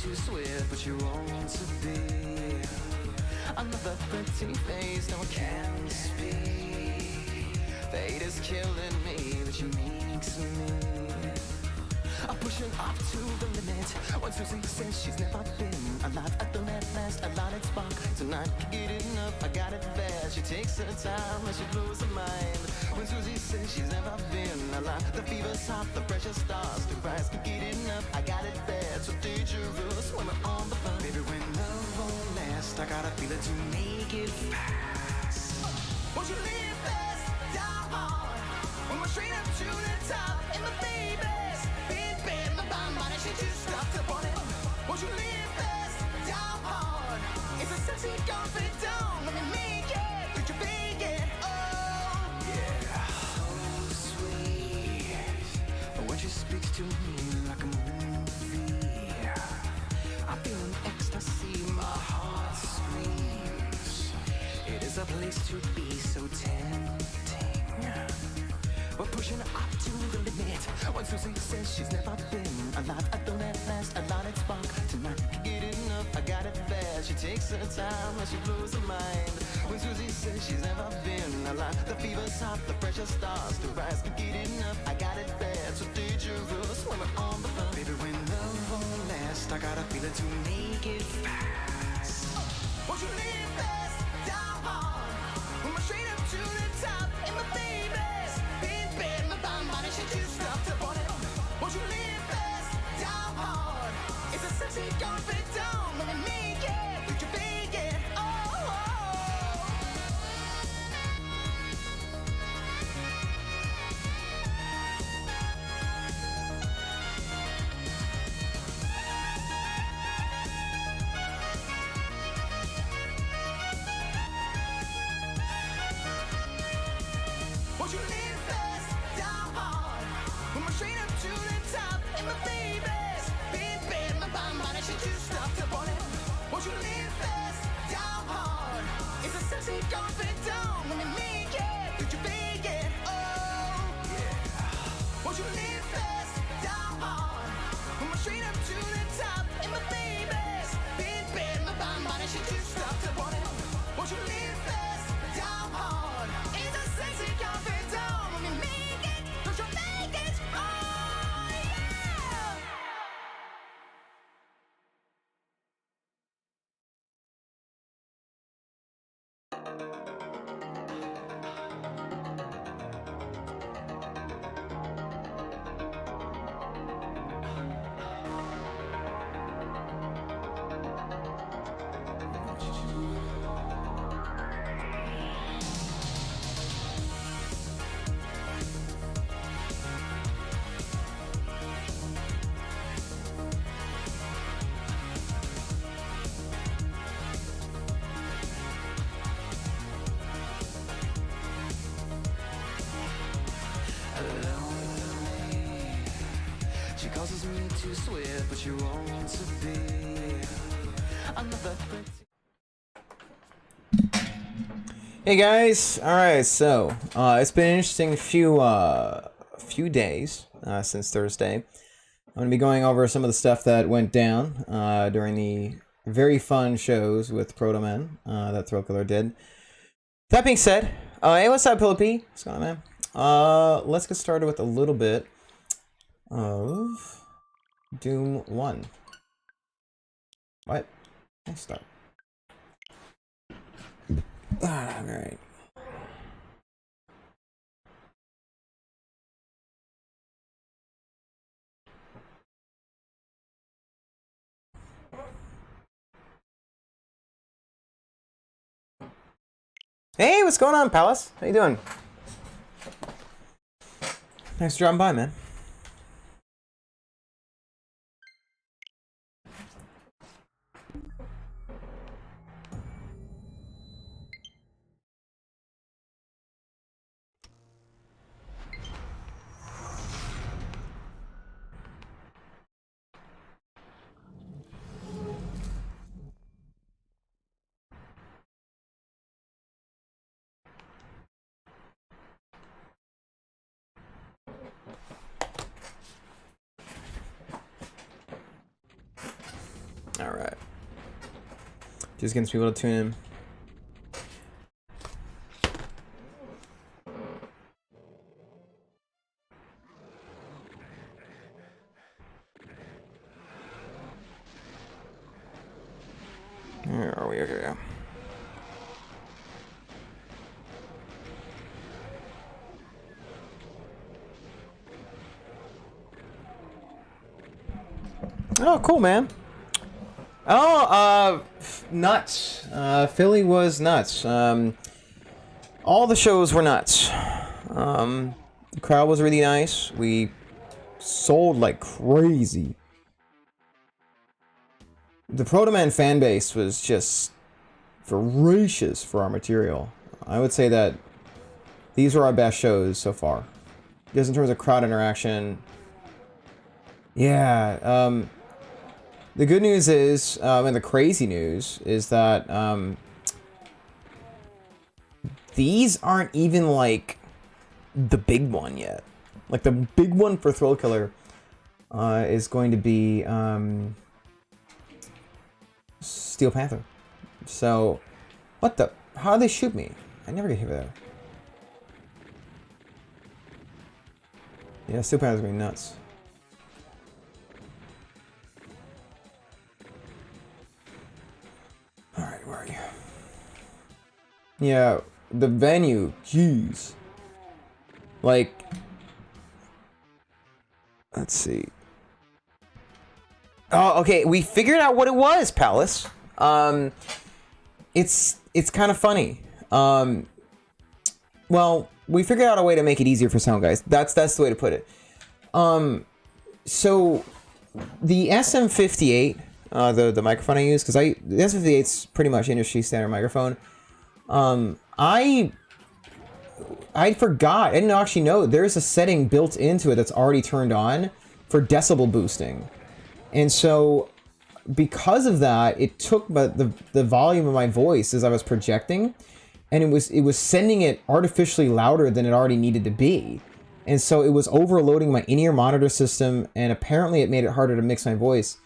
too sweet, but you want to be another pretty face, no one can speak. Fate is killing me, but you makes me. I'm pushing up to the limit. When Susie says she's never been alive, I don't at last, I let it spark. Tonight, can't get enough, I got it bad. She takes her time and she blows her mind. When Susie says she's never been alive, the fever's hot, the pressure starts to rise. Can't get enough, I got it bad. So dangerous when we're on the phone. Baby, when love won't last, I gotta feel it to make it fast. Won't you live fast, down hard? When we're straight up to the top, and my baby's been bad, my body should just stop to want it. Won't you live fast, down hard? It's a sexy comfort down, let me make it, could you make it? Oh, yeah, so sweet. When she speaks to me like a movie, I feel an ecstasy, my heart screams. It is a place to be so tempting. We're pushing up to the limit. When Susie says she's never been alive, I don't at last, I let it spark. Tonight, can't get enough, I got it bad. She takes her time and she blows her mind. When Susie says she's never been alive, the fever's hot, the pressure starts to rise. Can't get enough, I got it bad. So dangerous when we're on the phone. Baby, when love won't last, I gotta feel it to make it fast. Won't you live fast, down hard? When we're straight up to the top, and my baby's been bad, my body should just stop to want it. Won't you live fast, down hard? It's a sexy comfort down, let me make it, could you make it? Oh, oh. Won't you live fast, down hard? When we're straight up to the top, and my baby's been bad, my body should just stop to want it. Won't you live fast, down hard? It's a sexy comfort down, let me make it, could you make it? Oh, yeah. Won't you live fast, down hard? When we're straight up to the top, and my baby's been bad, my body should just stop to want it. Won't you live fast, down hard? It's a sexy comfort down, let me make it, could you make it? Oh, yeah. She causes me to sweat, but you want to be another pretty. Hey guys, alright, so it's been an interesting few days since Thursday. I'm going to be going over some of the stuff that went down during the very fun shows with Proto Men that Thrillkiller did. That being said, hey, what's up, Pillow P? What's going on, man? Let's get started with a little bit of Doom 1. What? Nice start. Alright. Hey, what's going on, Palace? How you doing? Thanks for dropping by, man. Alright. Just getting some people to tune in. Where are we? Okay. Oh, cool, man. Oh, nuts. Philly was nuts. All the shows were nuts. The crowd was really nice. We sold like crazy. The Proto-Man fan base was just voracious for our material. I would say that these were our best shows so far. Just in terms of crowd interaction. Yeah, the good news is, and the crazy news, is that these aren't even, like, the big one yet. Like, the big one for Thrillkiller is going to be Steel Panther. So, what the? How do they shoot me? I never get hit there. Yeah, Steel Panther's going to be nuts. Alright, where are you? Yeah, the venue, jeez. Like, let's see. Oh, okay, we figured out what it was, Palace. It's kind of funny. Well, we figured out a way to make it easier for sound guys. That's the way to put it. So the SM58, the microphone I use, because the SM58's pretty much industry standard microphone. I forgot. I didn't actually know there's a setting built into it that's already turned on for decibel boosting. And so, because of that, it took the volume of my voice as I was projecting, and it was sending it artificially louder than it already needed to be. And so it was overloading my in-ear monitor system, and apparently it made it harder to mix my voice.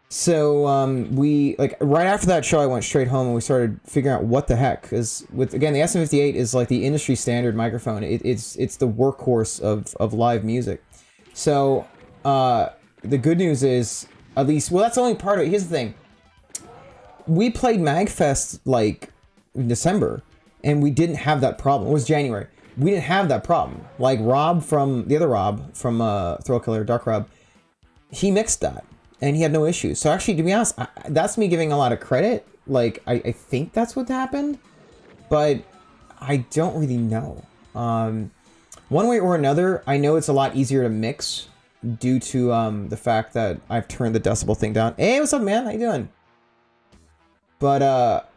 So we, like, right after that show, I went straight home and we started figuring out what the heck. Because again, the SM58 is like the industry standard microphone. It's the workhorse of live music. So the good news is, at least, well, that's the only part of it. Here's the thing. We played MagFest like in December, and we didn't have that problem. It was January. We didn't have that problem. Like Rob from Thrillkiller, Dark Rob, he mixed that. And he had no issues. So actually, to be honest, that's me giving a lot of credit. Like, I think that's what happened. But I don't really know. One way or another, I know it's a lot easier to mix due to the fact that I've turned the decibel thing down. Hey, what's up, man? How you doing? But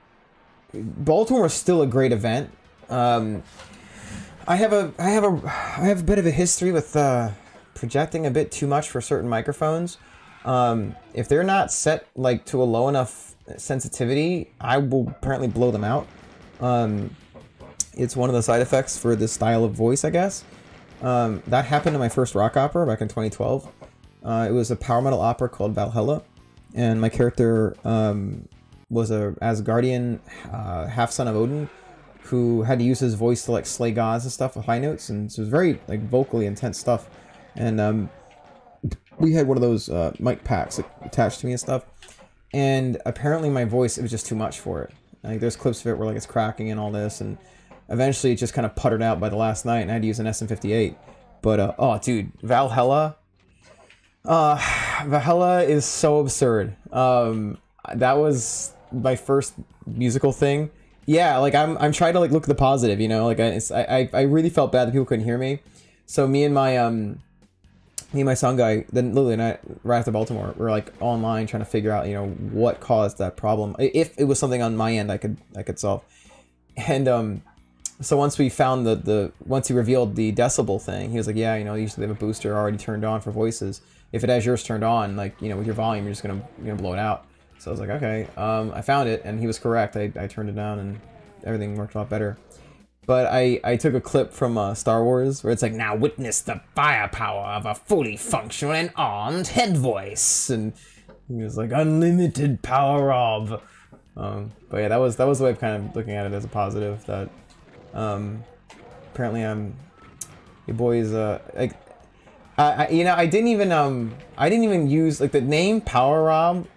Baltimore is still a great event. I have a bit of a history with projecting a bit too much for certain microphones. If they're not set like to a low enough sensitivity, I will apparently blow them out. It's one of the side effects for this style of voice, I guess. That happened in my first rock opera back in 2012. It was a power metal opera called Valhalla, and my character was a Asgardian half son of Odin who had to use his voice to like slay gods and stuff with high notes, and so it was very like vocally intense stuff. And we had one of those mic packs attached to me and stuff, and apparently my voice, it was just too much for it. Like there's clips of it where like it's cracking and all this, and eventually it just kind of puttered out by the last night, and I had to use an SM58. But oh dude, Valhalla is so absurd. That was my first musical thing. Yeah, like I'm trying to like look at the positive, you know, like I really felt bad that people couldn't hear me. So me and my sound guy, then Lily and I, right after Baltimore, were like online trying to figure out, you know, what caused that problem. If it was something on my end I could solve. And so once we found once he revealed the decibel thing, he was like, yeah, you know, usually they have a booster already turned on for voices. If it has yours turned on, like, you know, with your volume, you're just gonna blow it out. So I was like, okay. I found it, and he was correct. I turned it down, and everything worked a lot better. But I took a clip from Star Wars where it's like, now witness the firepower of a fully functional and armed head voice. And He was like, unlimited power of. But yeah, that was the way of kind of looking at it as a positive. That apparently your boys like I didn't even use like the name Power Rob.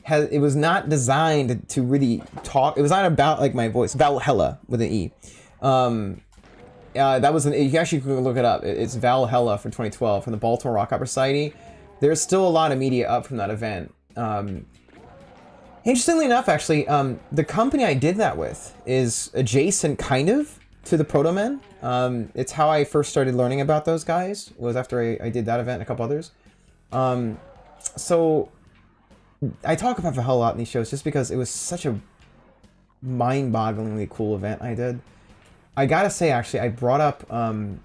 It was not designed to really talk. It was not about like my voice. Valhalla with an E. That was you actually can look it up. It's Valhalla from 2012 from the Baltimore Rock Opera Society. There's still a lot of media up from that event. Interestingly enough, actually, the company I did that with is adjacent, kind of, to the Proto Men. It's how I first started learning about those guys, was after I did that event and a couple others. So I talk about Valhalla a lot in these shows just because it was such a mind-bogglingly cool event I did. I gotta say, actually, I brought up I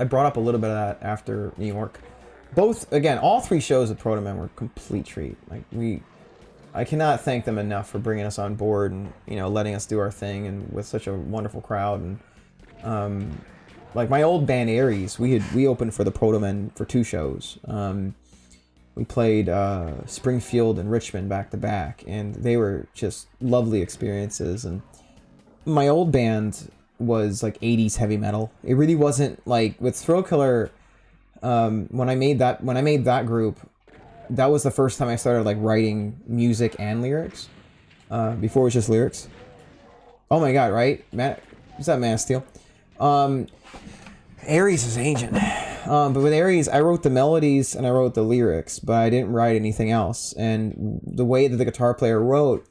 brought up a little bit of that after New York. Both, again, all three shows of Proto Men were a complete treat. Like I cannot thank them enough for bringing us on board and, you know, letting us do our thing and with such a wonderful crowd. And like my old band Aries, we opened for the Proto Men for 2 shows. We played Springfield and Richmond back to back, and they were just lovely experiences. And my old band was like 80s heavy metal. It really wasn't like with Thrillkiller. When I made that group, that was the first time I started like writing music and lyrics. Before it was just lyrics. Oh my god, right? Is that Man of Steel? Aries is ancient. But with Aries, I wrote the melodies and I wrote the lyrics, but I didn't write anything else. And the way that the guitar player wrote,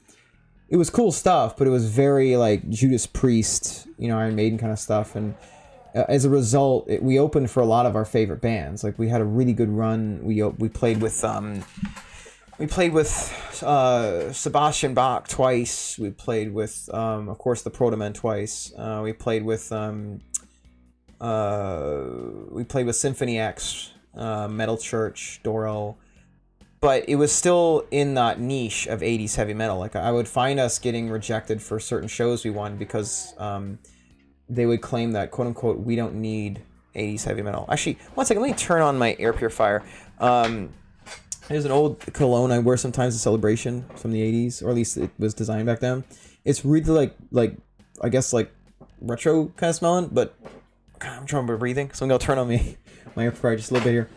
it was cool stuff, but it was very like Judas Priest, you know, Iron Maiden kind of stuff. And as a result, we opened for a lot of our favorite bands. Like we had a really good run. We played with Sebastian Bach twice. We played with of course the Proto Men twice. We played with Symphony X, Metal Church, Doro. But it was still in that niche of 80s heavy metal. Like I would find us getting rejected for certain shows we won because they would claim that, quote unquote, we don't need 80s heavy metal. Actually, one second, let me turn on my air purifier. There's an old cologne I wear sometimes at Celebration from the 80s, or at least it was designed back then. It's really like I guess like retro kind of smelling, but God, I'm trying to breathing, so I'm gonna turn on my air purifier just a little bit here.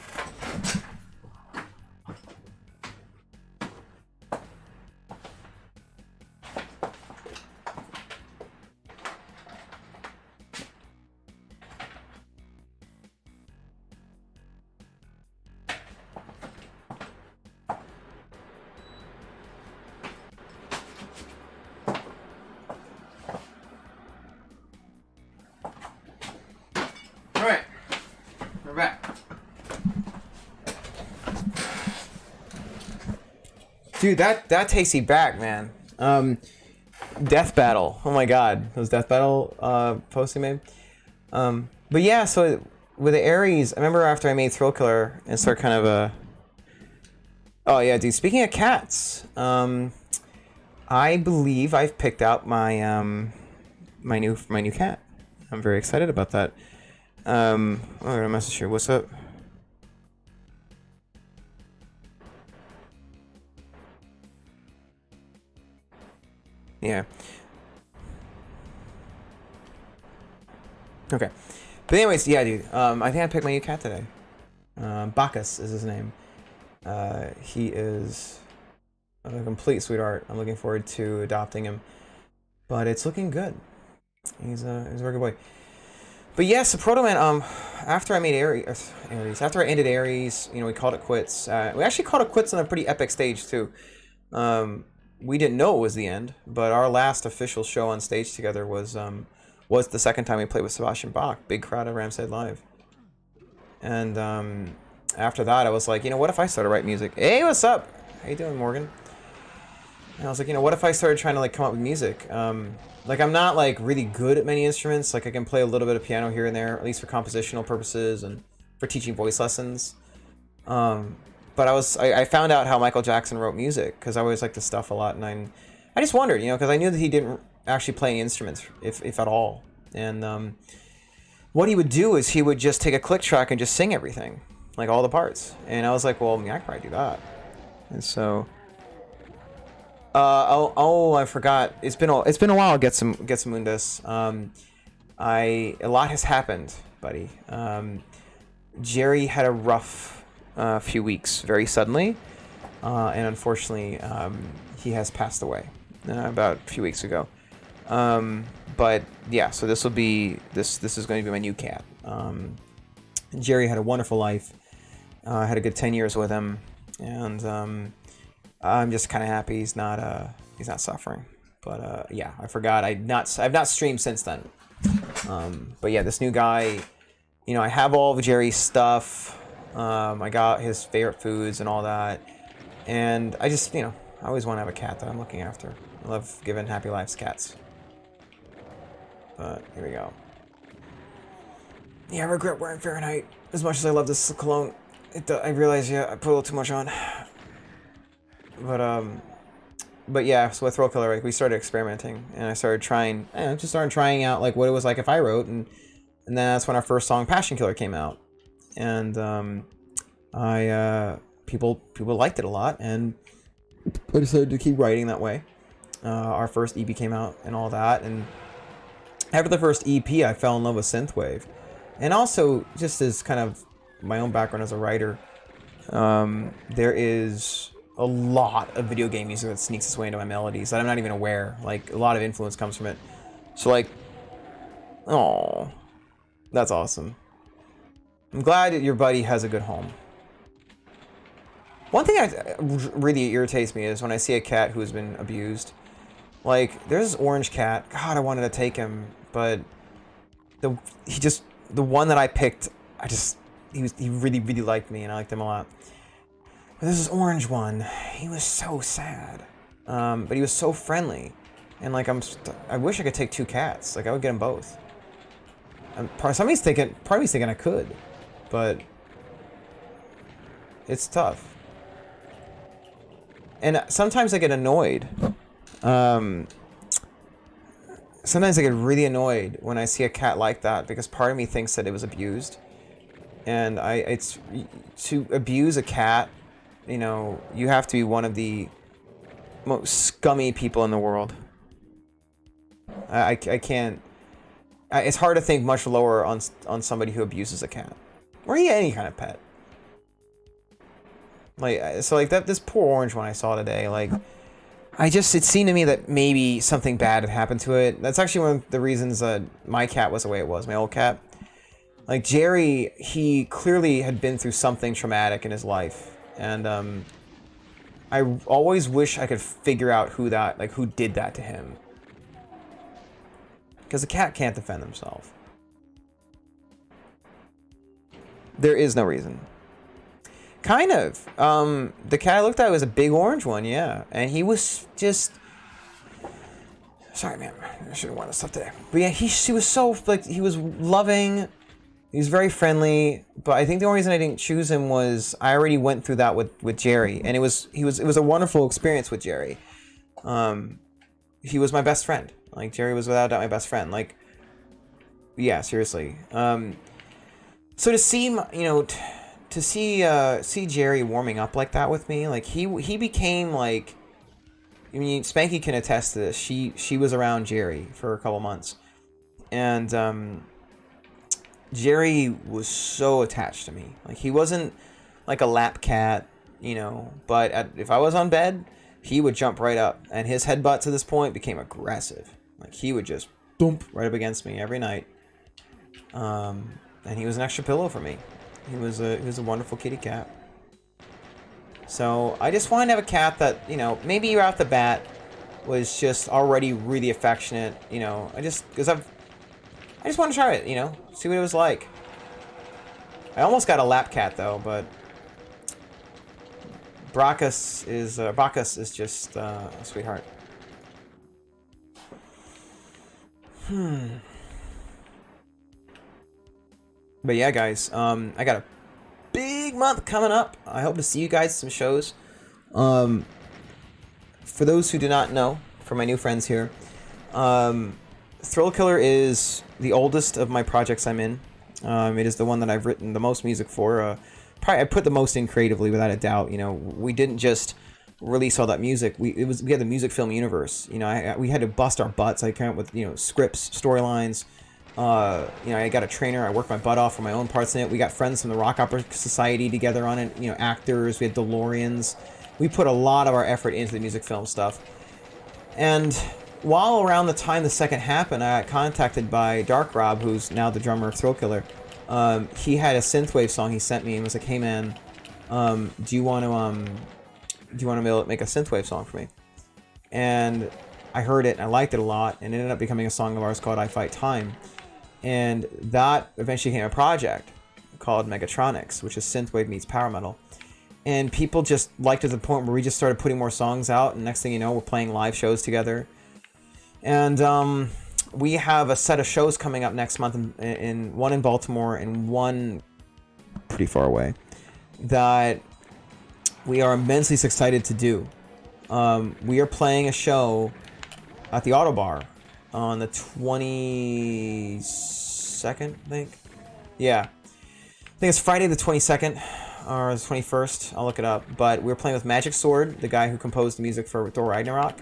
Alright, we're back. Dude, that takes you back, man. Death Battle. Oh my god, those Death Battle posts he made. But yeah, so with the Aries, I remember after I made Thrillkiller and started kind of a... Oh yeah, dude, speaking of cats, I believe I've picked out my my new cat. I'm very excited about that. I got a message here. What's up? Yeah. Okay. But anyways, yeah, dude. I think I picked my new cat today. Bacchus is his name. He is a complete sweetheart. I'm looking forward to adopting him. But it's looking good. He's a very good boy. But yes, the Proto Man, after I made Aries, after I ended Aries, you know, we called it quits. We actually called it quits on a pretty epic stage, too. We didn't know it was the end, but our last official show on stage together was the second time we played with Sebastian Bach, big crowd at Ramshead Live. And after that, I was like, you know, what if I started writing music? Hey, what's up? How you doing, Morgan? And I was like, you know, what if I started trying to, like, come up with music? Like, I'm not, like, really good at many instruments. Like, I can play a little bit of piano here and there, at least for compositional purposes and for teaching voice lessons. But I found out how Michael Jackson wrote music, because I always liked this stuff a lot, and I just wondered, you know, because I knew that he didn't actually play any instruments, if at all. And what he would do is he would just take a click track and just sing everything. like all the parts. And I was like, well, I mean, I could probably do that. And so, I forgot. It's been a while. Get some Mundus. A lot has happened, buddy. Jerry had a rough few weeks, very suddenly, and unfortunately, he has passed away about a few weeks ago. But yeah, so this is going to be my new cat. Jerry had a wonderful life. I had a good 10 years with him, and I'm just kind of happy he's not suffering. But yeah, I forgot. I've not streamed since then. But yeah, this new guy, you know, I have all of Jerry's stuff. I got his favorite foods and all that, and I just, you know, I always want to have a cat that I'm looking after. I love giving happy lives to cats. But here we go. Yeah, I regret wearing Fahrenheit as much as I love this cologne. I realize, yeah, I put a little too much on. But yeah, so with Thrillkiller, like, we started experimenting, and I started trying, just started trying out like what it was like if I wrote, and then that's when our first song, Passion Killer, came out, and people liked it a lot, and I decided to keep writing that way. Our first EP came out and all that, and after the first EP, I fell in love with synthwave, and also just as kind of my own background as a writer, there is a lot of video game music that sneaks its way into my melodies that I'm not even aware. Like, a lot of influence comes from it. So, like, oh, that's awesome. I'm glad that your buddy has a good home. One thing that really irritates me is when I see a cat who has been abused. Like, there's this orange cat. God, I wanted to take him, but the one that I picked, he really, really liked me, and I liked him a lot. But there's this orange one. He was so sad, but he was so friendly, and like I wish I could take two cats. Like, I would get them both. Part of me's thinking I could, but it's tough. And sometimes I get annoyed. Sometimes I get really annoyed when I see a cat like that, because part of me thinks that it was abused, and it's to abuse a cat. You know, you have to be one of the most scummy people in the world. I can't. It's hard to think much lower on somebody who abuses a cat, or any kind of pet. Like, so like this poor orange one I saw today. Like, it seemed to me that maybe something bad had happened to it. That's actually one of the reasons that my cat was the way it was. My old cat, like Jerry, he clearly had been through something traumatic in his life. And I always wish I could figure out who did that to him. Because the cat can't defend himself. There is no reason. Kind of. The cat I looked at was a big orange one, yeah. And he was just... Sorry, man. I should have worn this stuff today. But yeah, he was so, like, he was loving... He was very friendly, but I think the only reason I didn't choose him was I already went through that with Jerry, and it was a wonderful experience with Jerry. He was my best friend. Like, Jerry was without doubt my best friend. Like, yeah, seriously. So to see, to see Jerry warming up like that with me, like he became like, I mean, Spanky can attest to this. She was around Jerry for a couple months, and Jerry was so attached to me. Like, he wasn't like a lap cat, but if I was on bed, he would jump right up, and his headbutt to this point became aggressive. Like, he would just boom right up against me every night. And he was an extra pillow for me. He was a wonderful kitty cat. So I just wanted to have a cat that, maybe right off the bat was just already really affectionate, I just want to try it, see what it was like. I almost got a lap cat though, but Bacchus is just a sweetheart. But yeah, guys, I got a big month coming up. I hope to see you guys at some shows. For those who do not know, for my new friends here, Thrillkiller is the oldest of my projects I'm in. It is the one that I've written the most music for. probably I put the most in creatively, without a doubt. You know, we didn't just release all that music. We had the music film universe. You know, we had to bust our butts. I came up with, you know, scripts, storylines. You know, I got a trainer. I worked my butt off for my own parts in it. We got friends from the Rock Opera Society together on it. You know, actors. We had DeLoreans. We put a lot of our effort into the music film stuff. And while around the time the second happened, I got contacted by Dark Rob, who's now the drummer of Thrillkiller. He had a synthwave song he sent me and was like, "Hey man, do you want to make a synthwave song for me?" And I heard it and I liked it a lot, and it ended up becoming a song of ours called "I Fight Time." And that eventually became a project called Megatronics, which is synthwave meets power metal. And people just liked it to the point where we just started putting more songs out, and next thing you know, we're playing live shows together. And we have a set of shows coming up next month, in one in Baltimore and one pretty far away, that we are immensely excited to do. We are playing a show at the Auto Bar on the 22nd, I think. Yeah. I think it's Friday the 22nd or the 21st. I'll look it up. But we're playing with Magic Sword, the guy who composed the music for Thor Ragnarok.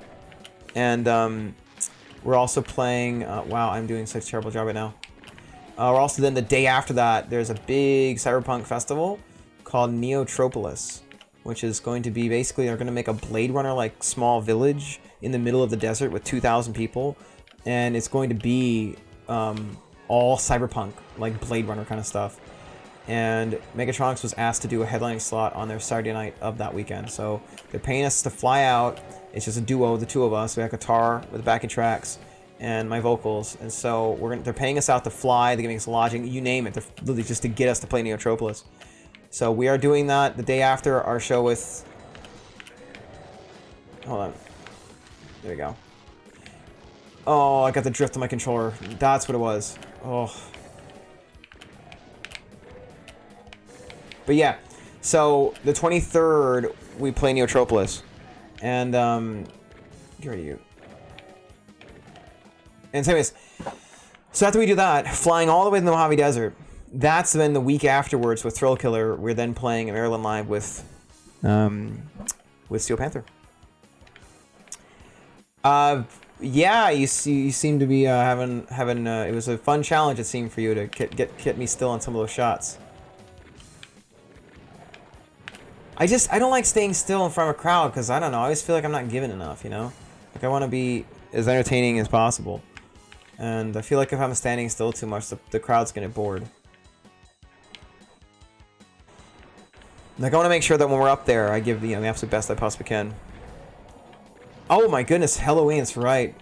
And we're also playing... wow, I'm doing such a terrible job right now. We're also then the day after that, there's a big cyberpunk festival called Neotropolis, which is going to be basically, they're going to make a Blade Runner like small village in the middle of the desert with 2,000 people, and it's going to be all cyberpunk, like Blade Runner kind of stuff. And Megatronics was asked to do a headlining slot on their Saturday night of that weekend, so they're paying us to fly out. It's just a duo, the two of us. We have guitar with the backing tracks and my vocals, and so they're paying us out to fly. They're giving us lodging, you name it. They're literally just to get us to play Neotropolis. So we are doing that the day after our show with... Hold on. There we go. Oh, I got the drift on my controller. That's what it was. Oh. But yeah, so the 23rd, we play Neotropolis. And, get ready, you. And so anyways, so after we do that, flying all the way to the Mojave Desert, that's then the week afterwards with Thrillkiller. We're then playing in Maryland live with Steel Panther. Yeah, you seem to be having it was a fun challenge, it seemed, for you to get me still on some of those shots. I don't like staying still in front of a crowd, because I don't know, I always feel like I'm not giving enough, you know? Like, I want to be as entertaining as possible. And I feel like if I'm standing still too much, the crowd's gonna get bored. Like, I want to make sure that when we're up there, I give the absolute best I possibly can. Oh my goodness, Halloween, that's right.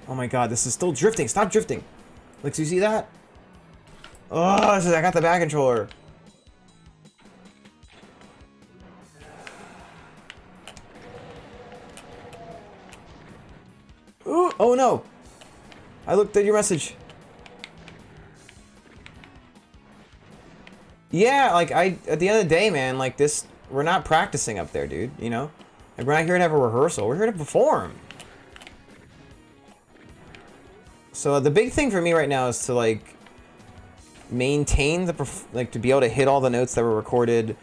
Oh my god, this is still drifting. Stop drifting. Like, do you see that? Oh, I got the back controller. Ooh, oh no. I looked at your message. Yeah, like, at the end of the day, man, like, we're not practicing up there, dude, you know? Like, we're not here to have a rehearsal, we're here to perform. So the big thing for me right now is to, like, maintain to be able to hit all the notes that were recorded,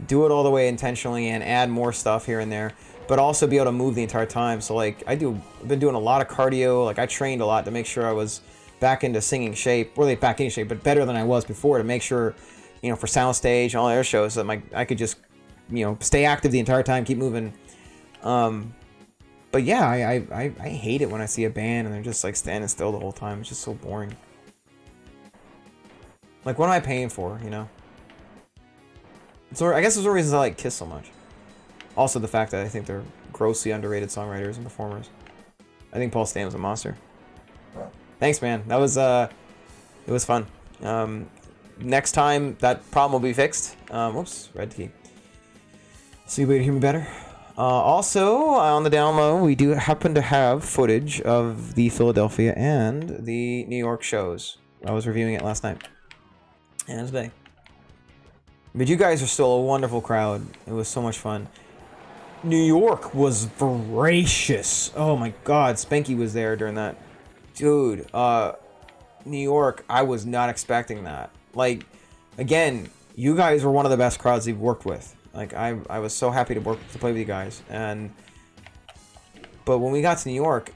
do it all the way intentionally, and add more stuff here and there, but also be able to move the entire time. So, like, I've been doing a lot of cardio, like, I trained a lot to make sure I was back into singing shape, or like, back into shape, but better than I was before, to make sure, you know, for soundstage and all their shows, that I could just, you know, stay active the entire time, keep moving. But yeah, I hate it when I see a band and they're just like standing still the whole time. It's just so boring. Like, what am I paying for, you know? So I guess there's one reasons I like Kiss so much. Also the fact that I think they're grossly underrated songwriters and performers. I think Paul Stanley's a monster. Thanks, man. That was it was fun. Next time, that problem will be fixed. Whoops, red key. So you able to hear me better? Also, on the down low, we do happen to have footage of the Philadelphia and the New York shows. I was reviewing it last night. And today. But you guys are still a wonderful crowd. It was so much fun. New York was voracious. Oh my god, Spanky was there during that. Dude, New York, I was not expecting that. Like, again, you guys were one of the best crowds we've worked with. Like, I was so happy to play with you guys. But when we got to New York,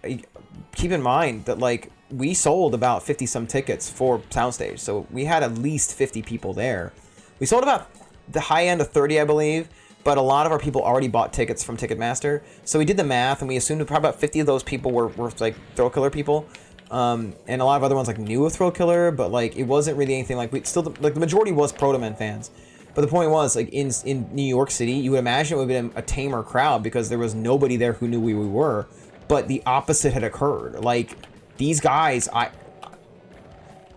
keep in mind that, like, we sold about 50 some tickets for Soundstage, so we had at least 50 people there. We sold about the high end of 30, I believe, but a lot of our people already bought tickets from Ticketmaster. So we did the math, and we assumed probably about 50 of those people were like Thrillkiller people. And a lot of other ones like knew of Thrillkiller, but like it wasn't really anything like like the majority was Protomen fans. But the point was, like, in New York City, you would imagine it would have been a tamer crowd because there was nobody there who knew we were. But the opposite had occurred. Like, these guys,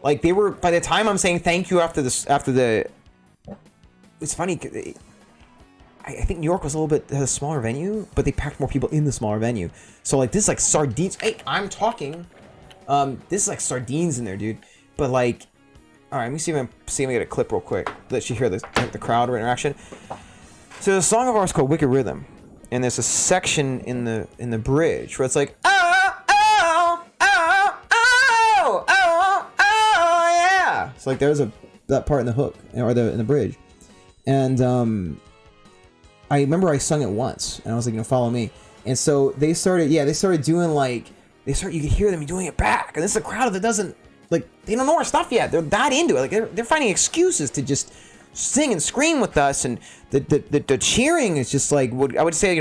like, they were, by the time I'm saying thank you after the, it's funny, I think New York was a little bit, has a smaller venue, but they packed more people in the smaller venue. So, like, this is like sardines. Hey, I'm talking. This is like sardines in there, dude. But, like, all right, let me see if I get a clip real quick. Let you hear the crowd interaction. So there's a song of ours called Wicked Rhythm, and there's a section in the bridge where it's like, oh, oh, oh, oh, oh, oh, yeah. It's like there's that part in the hook or in the bridge, and I remember I sung it once, and I was like, follow me. And so they started doing like you could hear them doing it back, and this is a crowd that doesn't. Like, they don't know our stuff yet. They're that into it. Like, they're finding excuses to just sing and scream with us, and the cheering is just like, I would say,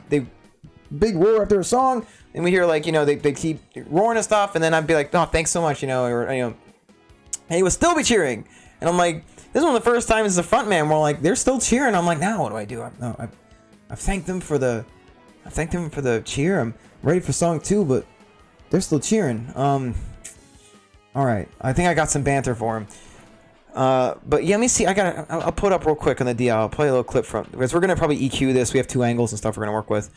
they big roar after a song, and we hear, like, they keep roaring and stuff, and then I'd be like, no, thanks so much, and he would still be cheering, and I'm like, this is one of the first times as a front man where, like, they're still cheering. I'm like, now what do I do? I've thanked them for the cheer. I'm ready for song 2, but they're still cheering. All right, I think I got some banter for him. But yeah, let me see. I'll put up real quick on the DL. I'll play a little clip from, because we're gonna probably EQ this. We have 2 angles and stuff we're gonna work with.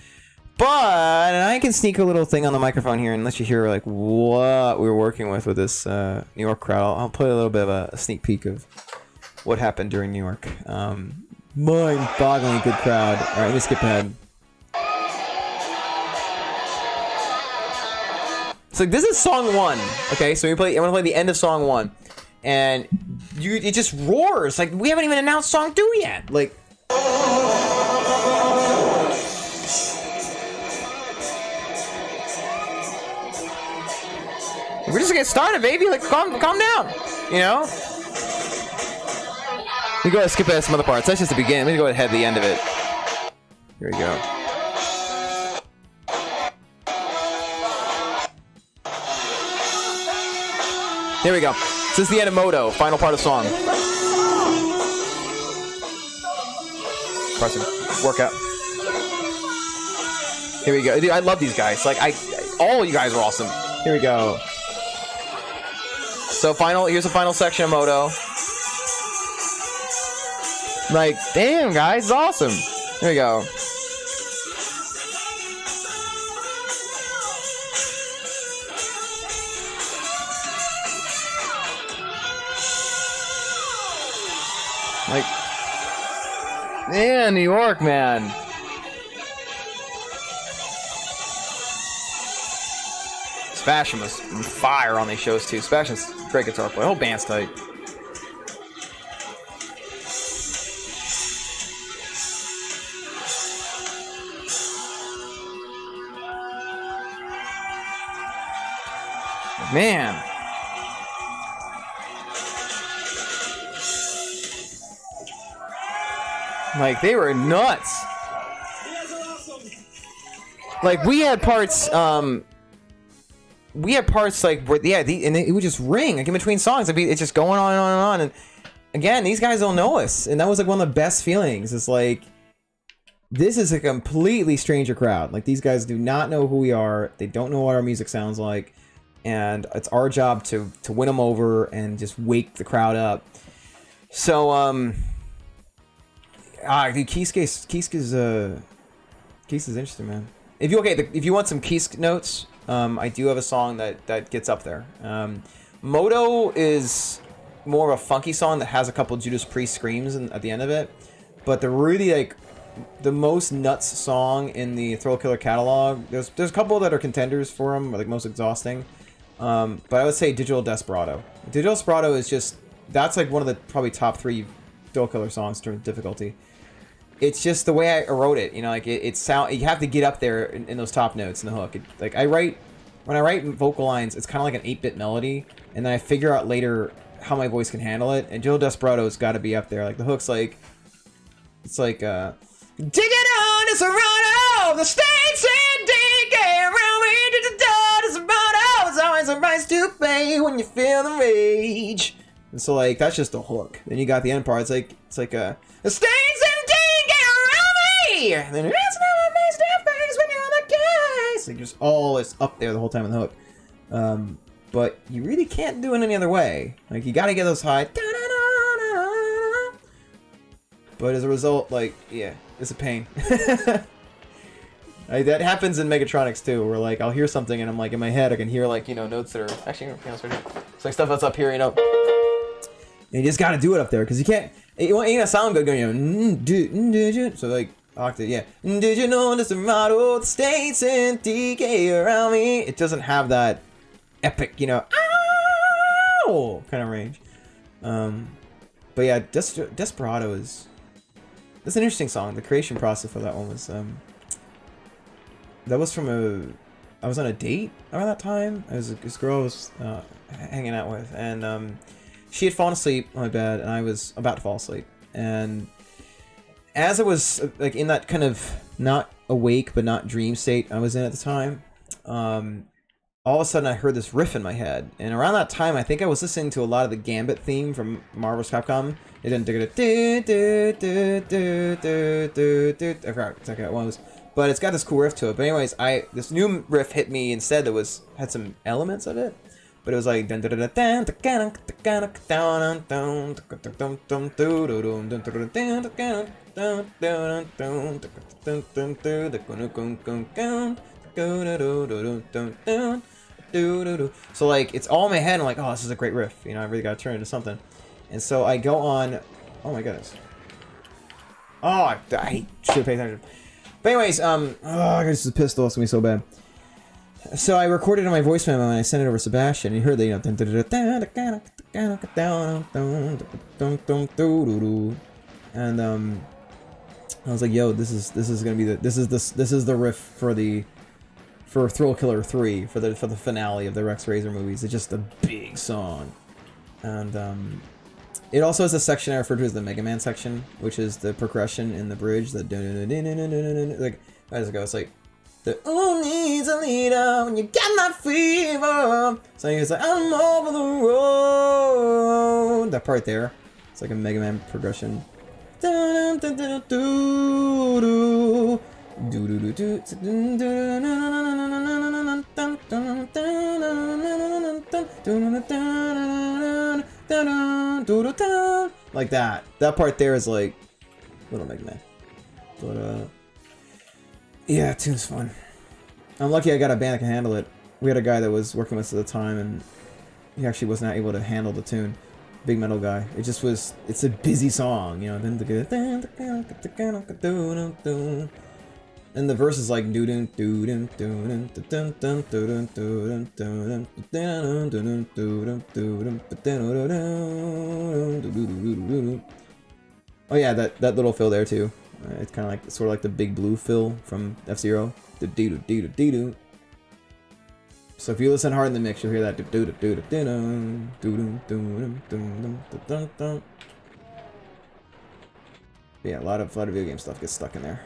But I can sneak a little thing on the microphone here and let you hear like what we were working with this New York crowd. I'll play a little bit of a sneak peek of what happened during New York. Mind-bogglingly good crowd. All right, let me skip ahead. So this is song 1, okay? So I'm gonna play the end of song 1, and it just roars. Like, we haven't even announced song 2 yet. Like, we're just getting started, baby. Like, calm down, We go ahead and skip ahead some other parts. That's just the beginning. Let me go ahead the end of it. Here we go. There we go. So this is the end of Moto, final part of the song. Impressive workout. Here we go. Dude, I love these guys. Like, all you guys are awesome. Here we go. So here's the final section of Moto. Like, damn, guys, it's awesome. Here we go. Like, man, New York, man. Sebastian was on fire on these shows too. Sebastian's a great guitar player. The whole band's tight. Man. Like, they were nuts. Like, we had parts like where, and it would just ring like in between songs. It's just going on and on and on. And again, these guys don't know us, and that was like one of the best feelings. It's like, this is a completely stranger crowd. Like, these guys do not know who we are. They don't know what our music sounds like, and it's our job to win them over and just wake the crowd up. So dude, Keith is interesting, man. If you want some Keith notes, I do have a song that gets up there. Moto is more of a funky song that has a couple Judas Priest screams at the end of it, but the really like the most nuts song in the Thrillkiller catalog. There's a couple that are contenders for them, like most exhausting. But I would say Digital Desperado. Digital Desperado is just, that's like one of the probably top 3 Thrillkiller songs in terms of difficulty. It's just the way I wrote it, you know, like it sound, you have to get up there in those top notes in the hook. Like when I write vocal lines, it's kind of like an 8-bit melody, and then I figure out later how my voice can handle it. And Digital Desperado's got to be up there. Like the hook's like, it's like Digital Desperado, the states and decay around me. Digital Desperado, it's always a price to pay when you feel the rage. And so like that's just the hook. Then you got the end part. It's like the states and decay around me. And then it's never makes their face when you're on the case. Like just all it's up there the whole time in the hook. But you really can't do it any other way. Like you got to get those high. But as a result, like, yeah, it's a pain. Like, that happens in Megatronics too, where like I'll hear something and I'm like in my head I can hear like, you know, notes that are actually, you know, it's like stuff that's up here, you know. And you just gotta do it up there because you can't. You want to sound good, you know. So like octave, yeah. Did you know this motto? The states and decay around me. It doesn't have that epic, you know, ow! Kind of range. But yeah, Desperado is. That's an interesting song. The creation process for that one was that was from I was on a date around that time. I was this girl I was hanging out with, and she had fallen asleep on my bed, and I was about to fall asleep. And as I was like in that kind of not awake but not dream state I was in at the time, all of a sudden I heard this riff in my head. And around that time, I think I was listening to a lot of the Gambit theme from Marvel's Capcom. It didn't do it. I forgot exactly what it was. But it's got this cool riff to it. But anyways, this new riff hit me instead that had some elements of it. But it was like so like it's all in my head. I'm like, oh, this is a great riff. You know, I really got to turn it into something. And so I go on. Oh my goodness. Oh, I should have paid attention. But anyways, oh, this is a pistol. It's gonna be so bad. So I recorded on my voice memo and I sent it over to Sebastian. And he heard the, you know, and I was like, yo, this is gonna be this is the riff for Thrillkiller 3 for the finale of the Rex Razor movies. It's just a big song, and it also has a section I refer to as the Mega Man section, which is the progression in the bridge. The like how does it go? It's like the "Who needs a leader when you got my fever?" So it's like I'm over the road. That part there, it's like a Mega Man progression. Like that. That part there is like Little Mega Man. But yeah, tune's fun. I'm lucky I got a band that can handle it. We had a guy that was working with us at the time, and he actually was not able to handle the tune. Big metal guy. It just was. It's a busy song, you know. And the verse is like oh yeah, that little fill there too. It's kind of like sort of like the big blue fill from F-Zero. So if you listen hard in the mix, you'll hear that. Yeah, a lot of video game stuff gets stuck in there.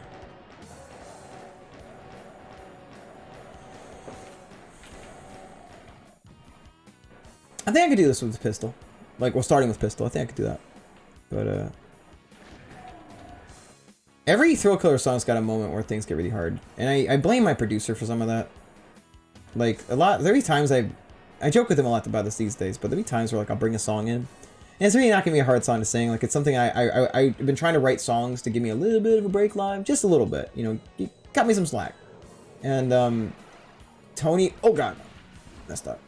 I think I could do this with the pistol. Like, we're starting with pistol. I think I could do that. But, every Thrillkiller song's got a moment where things get really hard. And I blame my producer for some of that. Like, there'll be times I joke with him a lot about this these days, but there'll be times where, like, I'll bring a song in. And it's really not gonna be a hard song to sing. Like, it's something I've been trying to write songs to give me a little bit of a break live. Just a little bit. You know, cut me some slack. And, Tony... Oh, God. Messed up.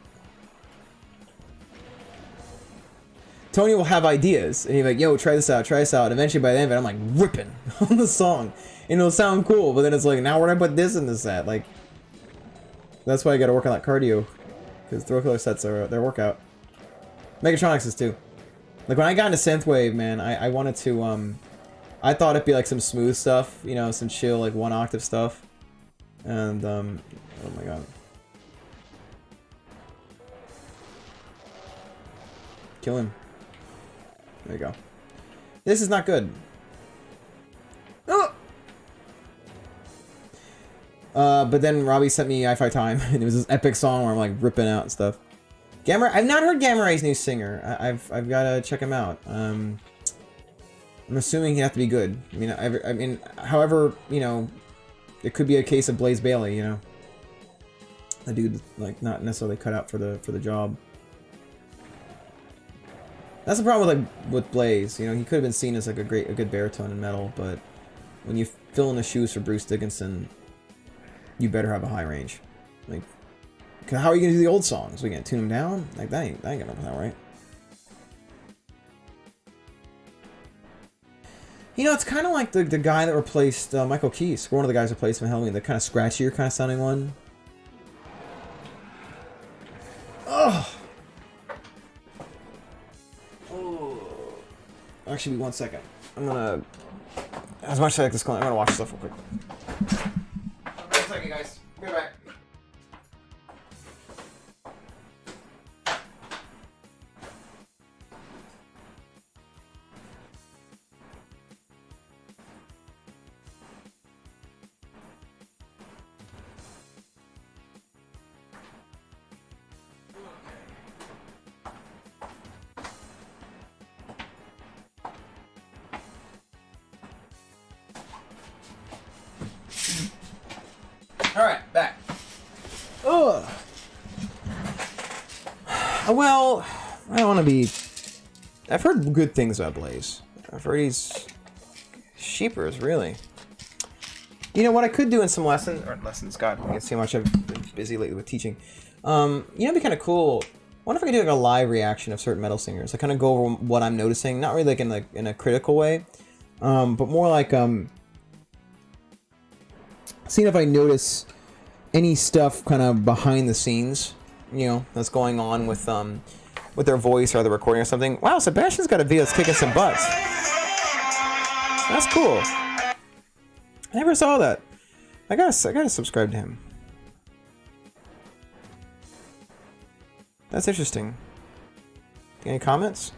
Tony will have ideas, and he's like, yo, try this out. And eventually by the end of it, I'm like ripping on the song. And it'll sound cool, but then it's like, now where do I put this in the set? Like, that's why I gotta work on that cardio. because Thrillkiller sets are their workout. Megatronics is too. Like when I got into synthwave, man, I wanted to I thought it'd be like some smooth stuff, you know, some chill like 1 octave stuff, and oh my god. Kill him. There you go. This is not good. Oh! But then Robbie sent me Hi-Fi Time, and it was this epic song where I'm like ripping out and stuff. Gamma, I've not heard Gamma Ray's new singer. I've gotta check him out. I'm assuming he'd have to be good. I mean, however, you know, it could be a case of Blaze Bailey, you know, a dude like not necessarily cut out for the job. That's the problem with Blaze. You know, he could have been seen as like a good baritone in metal, but when you fill in the shoes for Bruce Dickinson, you better have a high range. Like, how are you gonna do the old songs? We gonna tune them down? Like that ain't gonna work out right. You know, it's kind of like the guy that replaced Michael Keys. One of the guys replaced him in Halloween. The kind of scratchier kind of sounding one. Ugh. Actually, 1 second. I'm gonna, as much as I like this call, I'm gonna watch stuff real quick. 1 second, guys. Be right back. Alright, back. Ugh. Well, I don't want to be... I've heard good things about Blaze. I've heard he's... sheepers, really. You know what I could do in some lessons... Or lessons, God, I see how much I've been busy lately with teaching. You know, it'd be kind of cool... I wonder if I could do like a live reaction of certain metal singers. I kind of go over what I'm noticing. Not really like in a critical way. But more like... seeing if I notice any stuff kind of behind the scenes, you know, that's going on with their voice or the recording or something. Wow, Sebastian's got a video that's kicking some butts. That's cool. I never saw that. I gotta subscribe to him. That's interesting. Any comments?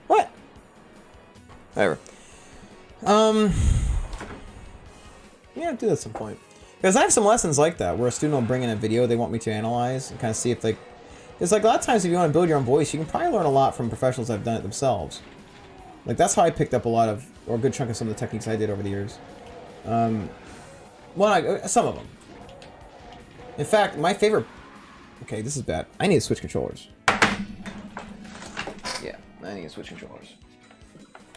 What? Whatever. Yeah, I'll do that at some point. Because I have some lessons like that, where a student will bring in a video they want me to analyze and kind of see if they... It's like a lot of times if you want to build your own voice, you can probably learn a lot from professionals that have done it themselves. Like, that's how I picked up a lot of, or a good chunk of some of the techniques I did over the years. Some of them. In fact, my favorite... Okay, this is bad. I need to switch controllers. Yeah, I need to switch controllers.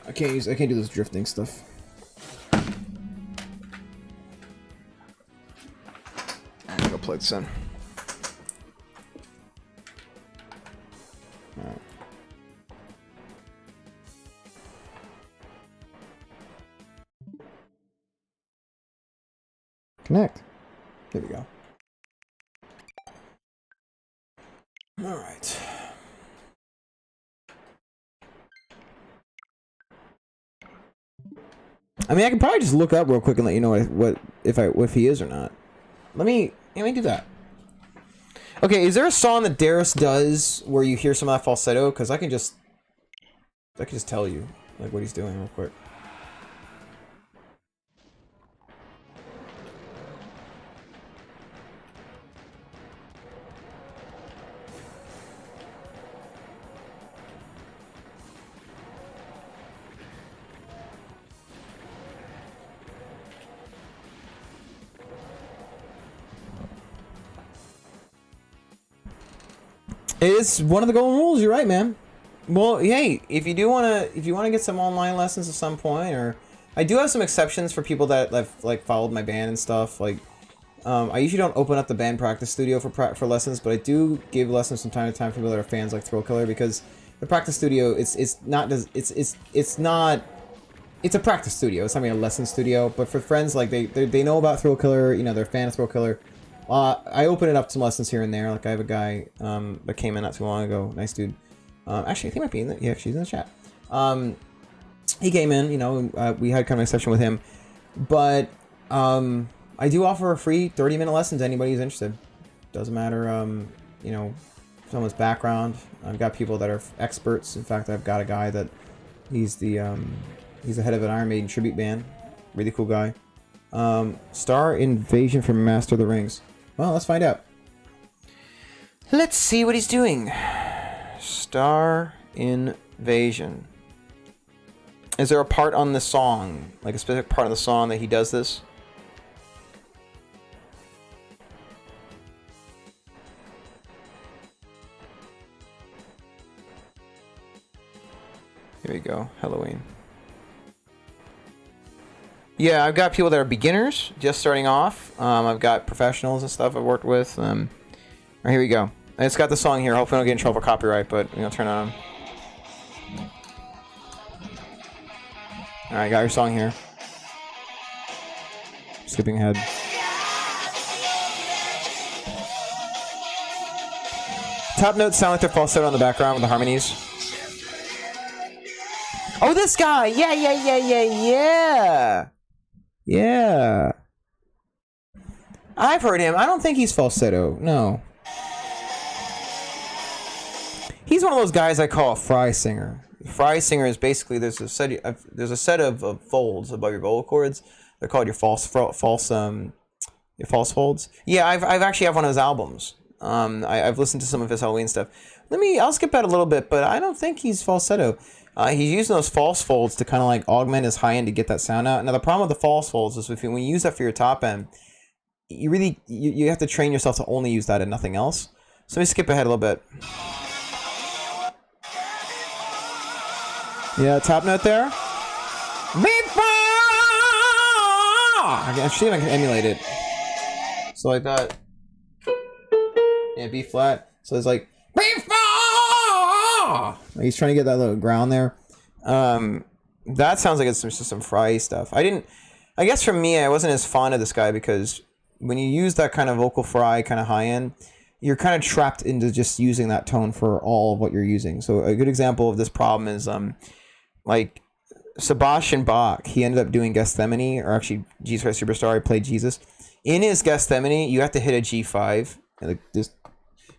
I can't do this drifting stuff. Plugs in. Right. Connect. There we go. All right. I mean, I can probably just look up real quick and let you know if he is or not. Let me do that. Okay, is there a song that Darius does where you hear some of that falsetto? Because I can just tell you like what he's doing real quick. It's one of the golden rules. You're right, man. Well, hey, if you want to get some online lessons at some point, or I do have some exceptions for people that have like followed my band and stuff. Like, I usually don't open up the band practice studio for lessons, but I do give lessons from time to time for people that are fans like Thrillkiller, because the practice studio it's a practice studio. It's not really a lesson studio, but for friends like they know about Thrillkiller, you know, they're a fan of Thrillkiller. I open it up to lessons here and there. Like I have a guy that came in not too long ago. Nice dude. Actually, I think he might be in the... Yeah, she's in the chat. He came in, you know, we had kind of a session with him. But I do offer a free 30-minute lesson to anybody who's interested. Doesn't matter, you know, someone's background. I've got people that are experts. In fact, I've got a guy that he's the head of an Iron Maiden tribute band. Really cool guy. Star Invasion from Master of the Rings. Well, let's find out. Let's see what he's doing. Star Invasion. Is there a part on the song, like a specific part of the song that he does this? Here we go, Halloween. Yeah, I've got people that are beginners, just starting off. I've got professionals and stuff I've worked with. All right, here we go. It's got the song here. Hopefully I don't get in trouble for copyright, but I'm going to turn it on. Alright, got your song here. Skipping ahead. Top notes sound like they're falsetto in the background with the harmonies. Oh, this guy! Yeah! Yeah! I've heard him. I don't think he's falsetto. No. He's one of those guys I call a fry singer. Fry singer is basically there's a set of folds above your vocal cords. They're called your false folds. Yeah, I've actually have one of his albums. I've listened to some of his Halloween stuff. I'll skip that a little bit, but I don't think he's falsetto. He's using those false folds to kind of like augment his high end to get that sound out. Now the problem with the false folds is when you use that for your top end, you have to train yourself to only use that and nothing else. So let me skip ahead a little bit. Yeah, top note there. I see if I can emulate it. So like that. Yeah, B flat. So it's like he's trying to get that little ground there. That sounds like it's just some fry stuff. I guess for me, I wasn't as fond of this guy because when you use that kind of vocal fry, kind of high end, you're kind of trapped into just using that tone for all of what you're using. So a good example of this problem is like Sebastian Bach. He ended up doing Gethsemane, or actually Jesus Christ Superstar. He played Jesus. In his Gethsemane, you have to hit a G5. Like this,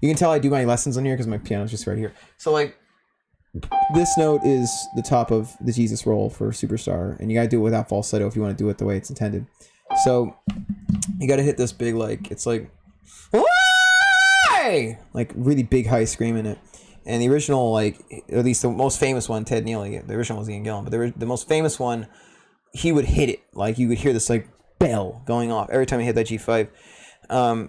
you can tell I do my lessons on here because my piano's just right here. So like this note is the top of the Jesus roll for Superstar, and you gotta do it without falsetto if you want to do it the way it's intended. So you gotta hit this big, like it's like really big high scream in it. And the original, like, at least the most famous one, Ted Neely, the original was Ian Gillan, but the most famous one, he would hit it. Like, you would hear this, like, bell going off every time he hit that G5.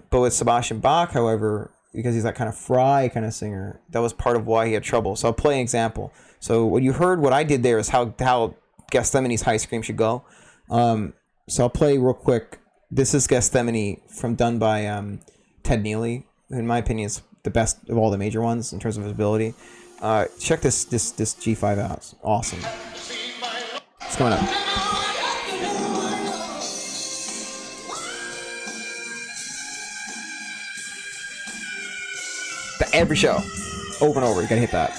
But with Sebastian Bach, however, because he's that kind of fry kind of singer, that was part of why he had trouble. So I'll play an example. So what you heard, what I did there is how Gethsemane's high scream should go. So I'll play real quick. This is Gethsemane done by Ted Neely, who in my opinion is the best of all the major ones in terms of his ability. Check this G5 out. It's awesome. It's coming up. Every show, over and over, you gotta hit that.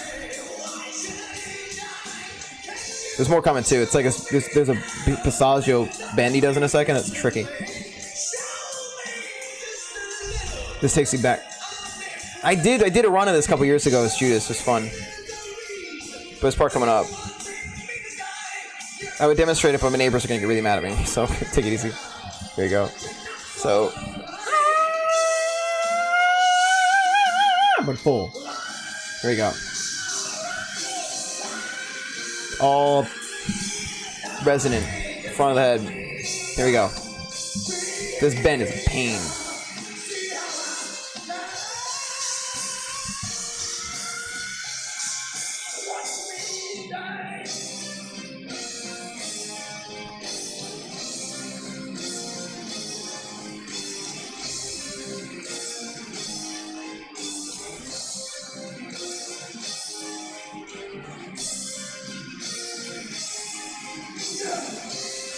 There's more coming too. It's like there's a passaggio bend he does in a second. It's tricky. This takes me back. I did a run of this a couple years ago as Judas. It was fun. But this part coming up, I would demonstrate it, but my neighbors are gonna get really mad at me. So take it easy. There you go. So, but full. There you go. All resonant, front of the head. Here we go. This bend is a pain.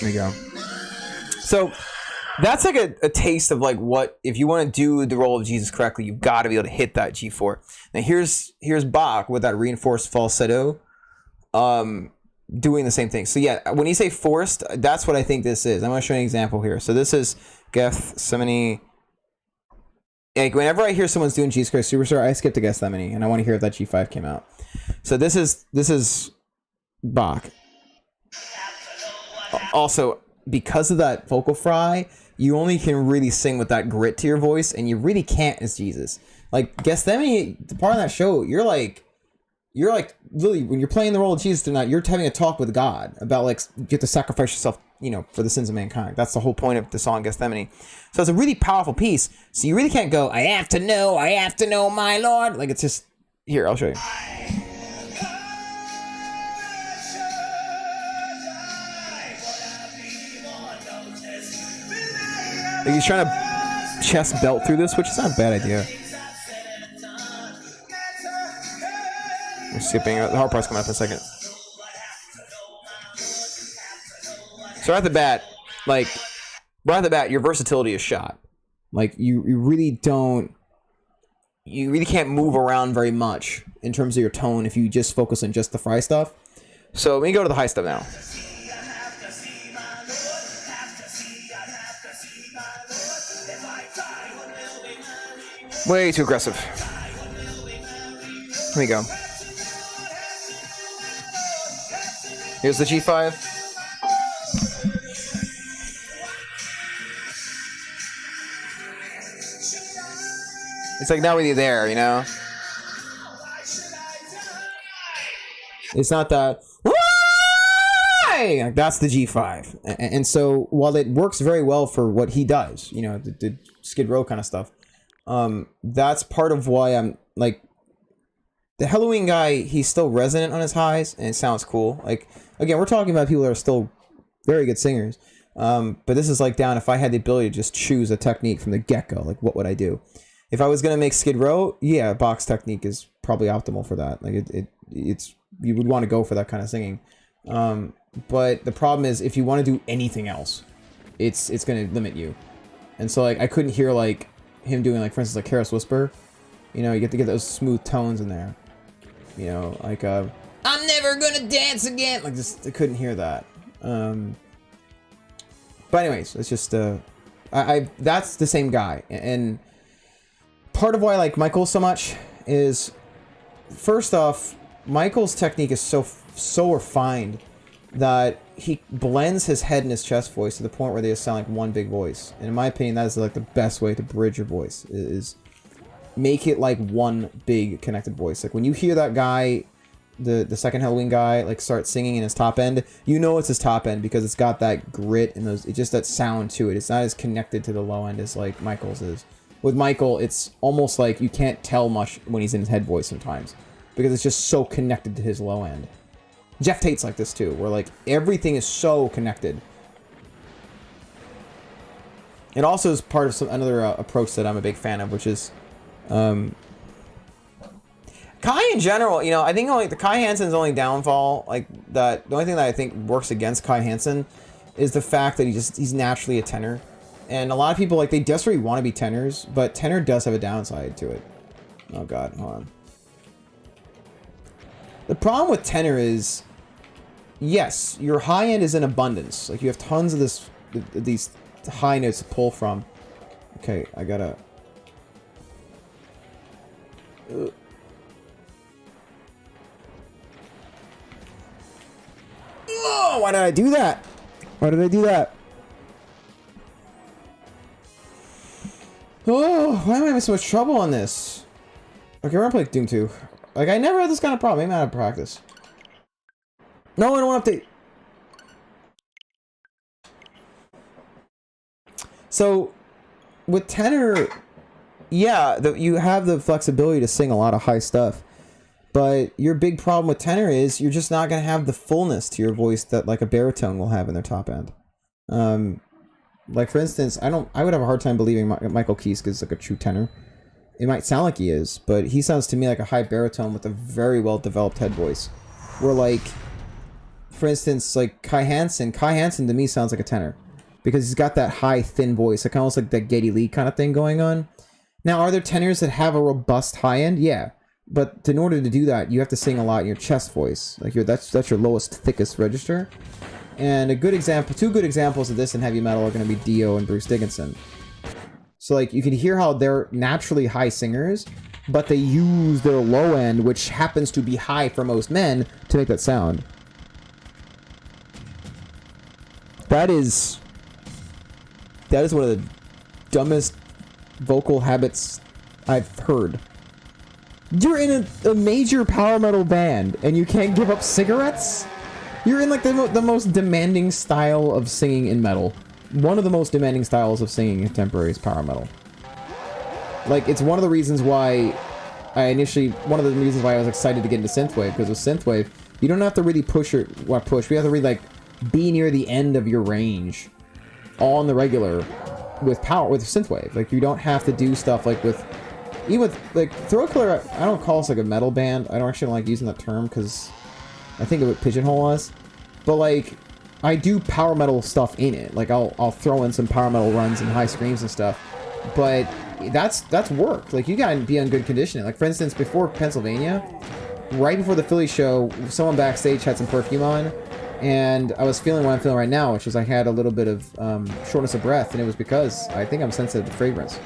There you go. So That's like a taste of like what, if you want to do the role of Jesus correctly, you've got to be able to hit that G4. Now here's Bach with that reinforced falsetto, doing the same thing. So yeah, when you say forced, that's what I think this is. I'm going to show you an example here. So this is Gethsemane. Like whenever I hear someone's doing Jesus Christ Superstar, I skip to Gethsemane and I want to hear if that G5 came out. So this is Bach. Also, because of that vocal fry, you only can really sing with that grit to your voice, and you really can't as Jesus. Like Gethsemane, the part of that show, you're like really, when you're playing the role of Jesus tonight, you're having a talk with God about like you have to sacrifice yourself, you know, for the sins of mankind. That's the whole point of the song Gethsemane. So it's a really powerful piece. So you really can't go, I have to know my Lord. Like it's just, here, I'll show you. Like he's trying to chest belt through this, which is not a bad idea. We're skipping. The hard part's coming up in a second. So right at the bat, like right at the bat, your versatility is shot. Like you really can't move around very much in terms of your tone if you just focus on just the fry stuff. So let me go to the high stuff now. Way too aggressive. Here we go. Here's the G5. It's like not really there, you know? It's not that. Like, that's the G5. And so while it works very well for what he does, you know, the Skid Row kind of stuff, that's part of why I'm like, the Halloween guy, he's still resonant on his highs and it sounds cool. Like, again, we're talking about people that are still very good singers. But this is like down, if I had the ability to just choose a technique from the get-go, like what would I do? If I was going to make Skid Row, yeah, Bach's technique is probably optimal for that. Like it's you would want to go for that kind of singing. But the problem is if you want to do anything else, it's going to limit you. And so like I couldn't hear like him doing like, for instance, like Careless Whisper. You know, you get to get those smooth tones in there. You know, like I'm never gonna dance again. Like just I couldn't hear that. But anyways, it's just I that's the same guy. And part of why I like Michael so much is, first off, Michael's technique is so refined that he blends his head and his chest voice to the point where they just sound like one big voice. And in my opinion, that is like the best way to bridge your voice, is make it like one big connected voice. Like when you hear that guy, the second Halloween guy, like start singing in his top end, you know it's his top end because it's got that grit and those, it's just that sound to it. It's not as connected to the low end as like Michael's is. With Michael, it's almost like you can't tell much when he's in his head voice sometimes because it's just so connected to his low end. Jeff Tate's like this too, where like everything is so connected. It also is part of another approach that I'm a big fan of, which is Kai in general. You know, I think only the Kai Hansen's only downfall, like that. The only thing that I think works against Kai Hansen is the fact that he's naturally a tenor, and a lot of people like they desperately want to be tenors, but tenor does have a downside to it. Oh God, hold on. The problem with tenor is, yes, your high end is in abundance. Like you have tons of these high notes to pull from. Okay, I gotta. Oh, why did I do that? Why did I do that? Oh, why am I having so much trouble on this? Okay, we're gonna play Doom 2. Like, I never had this kind of problem. Maybe I'm out of practice. No, I don't want to update. So, with tenor, yeah, you have the flexibility to sing a lot of high stuff. But your big problem with tenor is you're just not going to have the fullness to your voice that like a baritone will have in their top end. Like for instance, I would have a hard time believing Michael Kiske is like a true tenor. It might sound like he is, but he sounds to me like a high baritone with a very well developed head voice. Where like, for instance, like Kai Hansen to me sounds like a tenor. because he's got that high, thin voice, like almost like that Geddy Lee kind of thing going on. Now, are there tenors that have a robust high end? Yeah, but in order to do that, you have to sing a lot in your chest voice. Like that's your lowest, thickest register. And a good example, two good examples of this in heavy metal are going to be Dio and Bruce Dickinson. So like you can hear how they're naturally high singers, but they use their low end, which happens to be high for most men, to make that sound. That is one of the dumbest vocal habits I've heard. You're in a major power metal band and you can't give up cigarettes? You're in like the most demanding style of singing in metal. One of the most demanding styles of singing in contemporary is power metal. Like, it's one of the reasons why one of the reasons why I was excited to get into synthwave, because with synthwave, you don't have to really push. We have to really like be near the end of your range, all on the regular, with synthwave. Like, you don't have to do stuff like even with like Thrillkiller. I don't call us like a metal band. I don't actually like using that term because I think it would pigeonhole us. But like, I do power metal stuff in it. Like, I'll throw in some power metal runs and high screams and stuff. But that's work. Like, you gotta be on good conditioning. Like, for instance, before Pennsylvania, right before the Philly show, someone backstage had some perfume on, and I was feeling what I'm feeling right now, which is I had a little bit of shortness of breath, and it was because I think I'm sensitive to fragrance.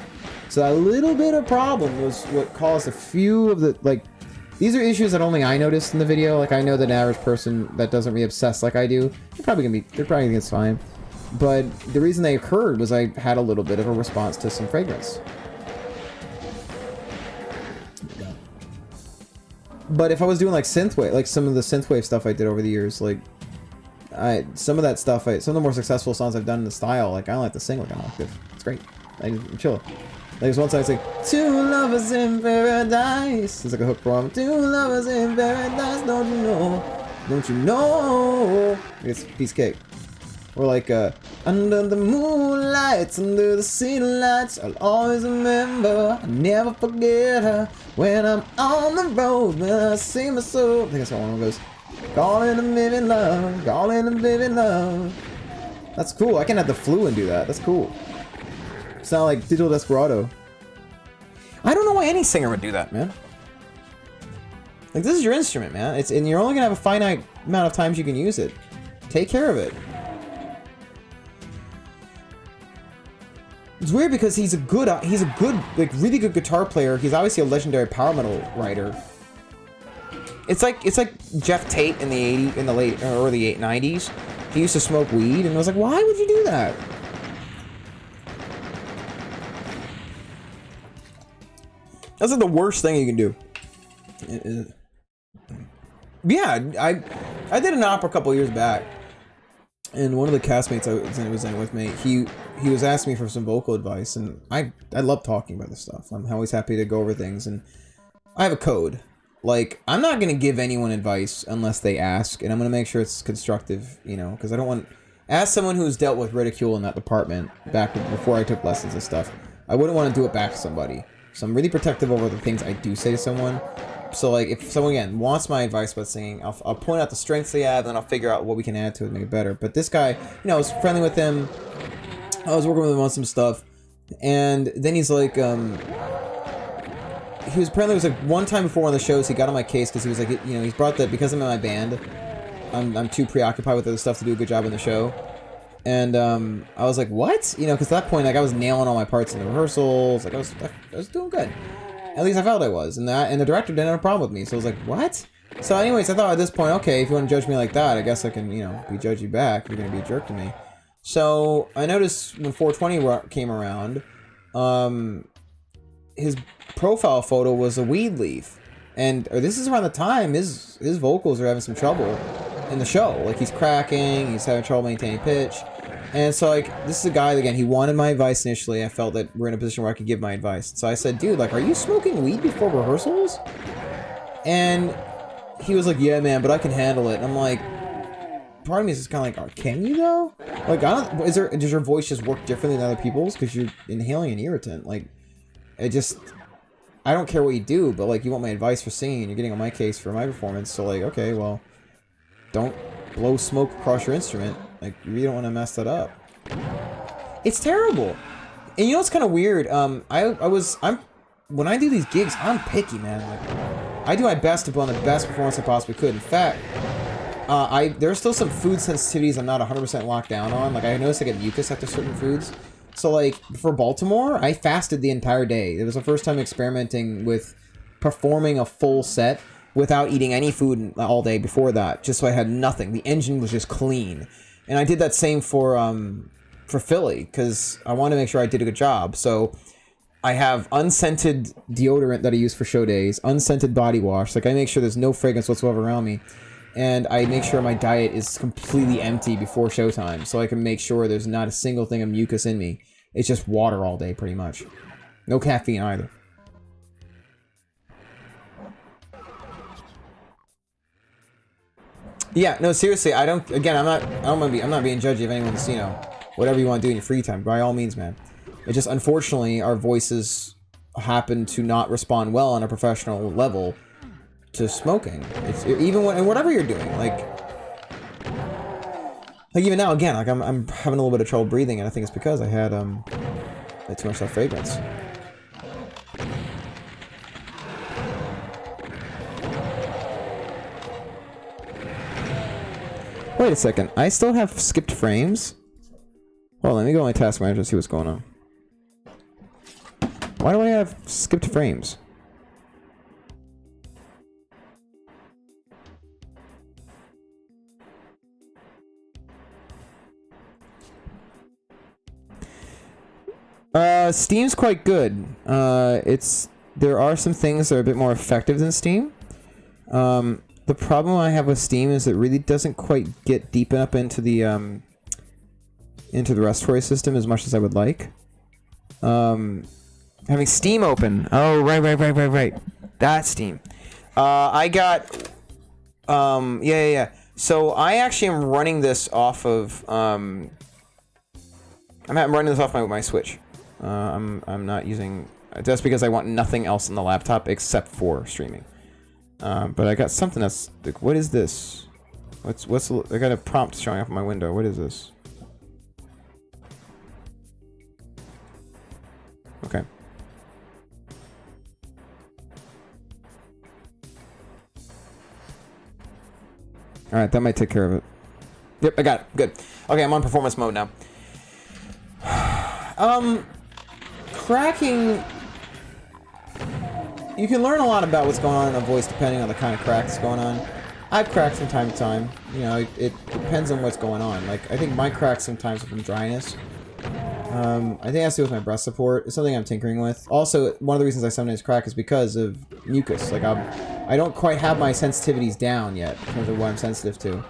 So that little bit of problem was what caused a few of the, like, these are issues that only I noticed in the video. Like, I know that an average person that doesn't really obsess like I do, they're probably gonna think it's fine. But the reason they occurred was I had a little bit of a response to some fragrance. But if I was doing like synthwave, like some of the synthwave stuff I did over the years, like some of the more successful songs I've done in the style, like I don't like to sing like an octave. It's great. I'm chill. Like there's one song it's like, two lovers in paradise. It's like a hook from two lovers in paradise. Don't you know? Don't you know? It's piece of cake. Or like under the moonlights, under the city lights, I'll always remember, I'll never forget her. When I'm on the road, when I see my soul. I think that's how one goes. Calling and living love, calling and living love. That's cool. I can have the flu and do that. That's cool. Sound like Digital Desperado. I don't know why any singer would do that, man. Like, this is your instrument, man. And you're only gonna have a finite amount of times you can use it. Take care of it. It's weird because he's a good, like, really good guitar player. He's obviously a legendary power metal writer. It's like Jeff Tate in the late or early 90s. He used to smoke weed, and I was like, why would you do that? That's like the worst thing you can do. Yeah, I did an opera a couple years back, and one of the castmates I was in with me, he was asking me for some vocal advice, and I love talking about this stuff. I'm always happy to go over things, and I have a code. Like, I'm not gonna give anyone advice unless they ask, and I'm gonna make sure it's constructive, you know, because I don't want. As someone who's dealt with ridicule in that department back before I took lessons and stuff, I wouldn't want to do it back to somebody. So I'm really protective over the things I do say to someone. So like, if someone again wants my advice about singing, I'll point out the strengths they have, and then I'll figure out what we can add to it to make it better. But this guy, you know, I was friendly with him. I was working with him on some stuff, and then he's like, he was apparently, it was like one time before one of the shows, he got on my case because he was like, you know, he's brought that because I'm in my band, I'm too preoccupied with other stuff to do a good job in the show. And I was like, what? You know, because at that point, like, I was nailing all my parts in the rehearsals. Like, I was doing good. At least I felt I was. And the director didn't have a problem with me. So I was like, what? So anyways, I thought at this point, okay, if you want to judge me like that, I guess I can, you know, be judgy back. You're going to be a jerk to me. So I noticed when 420 came around, his profile photo was a weed leaf. And this is around the time his vocals are having some trouble in the show. Like, he's cracking, he's having trouble maintaining pitch. And so, like, this is a guy, again, he wanted my advice initially. I felt that we're in a position where I could give my advice. So I said, dude, like, are you smoking weed before rehearsals? And he was like, yeah, man, but I can handle it. And I'm like, part of me is just kind of like, oh, can you though? Like, does your voice just work differently than other people's? Because you're inhaling an irritant. Like, I don't care what you do, but like, you want my advice for singing, and you're getting on my case for my performance. So like, okay, well, don't blow smoke across your instrument. Like, you really don't want to mess that up. It's terrible. And you know what's kind of weird? When I do these gigs, I'm picky, man. Like, I do my best to put on the best performance I possibly could. In fact, there's still some food sensitivities I'm not 100% locked down on. Like, I noticed I get mucus after certain foods. So, like, for Baltimore, I fasted the entire day. It was the first time experimenting with performing a full set without eating any food all day before that, just so I had nothing. The engine was just clean. And I did that same for Philly, because I wanted to make sure I did a good job. So I have unscented deodorant that I use for show days, unscented body wash. Like, I make sure there's no fragrance whatsoever around me. And I make sure my diet is completely empty before showtime, so I can make sure there's not a single thing of mucus in me. It's just water all day, pretty much. No caffeine either. Yeah, no, seriously, I'm not being judgy of anyone's, you know, whatever you want to do in your free time. By all means, man. It's just, unfortunately, our voices happen to not respond well on a professional level to smoking. It's even when, and whatever you're doing, like even now, again, like I'm having a little bit of trouble breathing, and I think it's because I had too much self fragrance. Wait a second, I still have skipped frames? Hold on, let me go to my task manager and see what's going on. Why do I have skipped frames? Steam's quite good. There are some things that are a bit more effective than Steam. The problem I have with Steam is it really doesn't quite get deep enough into the respiratory system as much as I would like. Having Steam open. Oh, right. That's Steam. I got... Yeah. So I actually am running this off of... I'm running this off my Switch. I'm not using... That's because I want nothing else on the laptop except for streaming. But I got something that's... Like, what is this? I got a prompt showing up on my window. What is this? Okay. Alright, that might take care of it. Yep, I got it. Good. Okay, I'm on performance mode now. Cracking... You can learn a lot about what's going on in a voice depending on the kind of crack that's going on. I've cracked from time to time. You know, it depends on what's going on. Like, I think my cracks sometimes are from dryness. I think it has to do with my breath support. It's something I'm tinkering with. Also, one of the reasons I sometimes crack is because of mucus. Like, I don't quite have my sensitivities down yet in terms of what I'm sensitive to.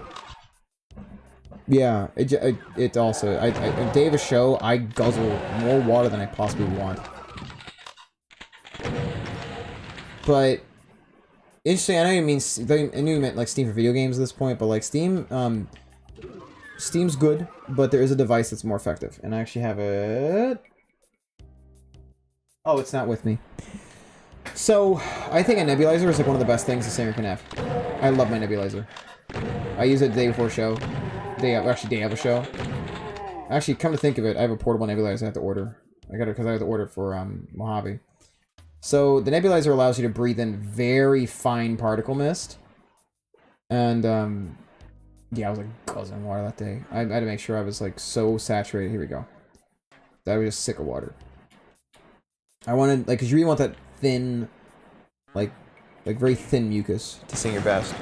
Yeah, it also... a day of a show, I guzzle more water than I possibly want. But... Interesting, I know you mean... I knew you meant, like, Steam for video games at this point, but, like, Steam... Steam's good, but there is a device that's more effective. And I actually have it... Oh, it's not with me. So, I think a nebulizer is, like, one of the best things a singer can have. I love my nebulizer. I use it the day before show. Day of a show. Actually, come to think of it, I have a portable nebulizer I have to order. I got it because I have to order it for Mojave. So the nebulizer allows you to breathe in very fine particle mist. And yeah, I was like guzzling water that day. I had to make sure I was like so saturated. Here we go. That I was just sick of water. I wanted, like, because you really want that thin, like very thin mucus to sing your best.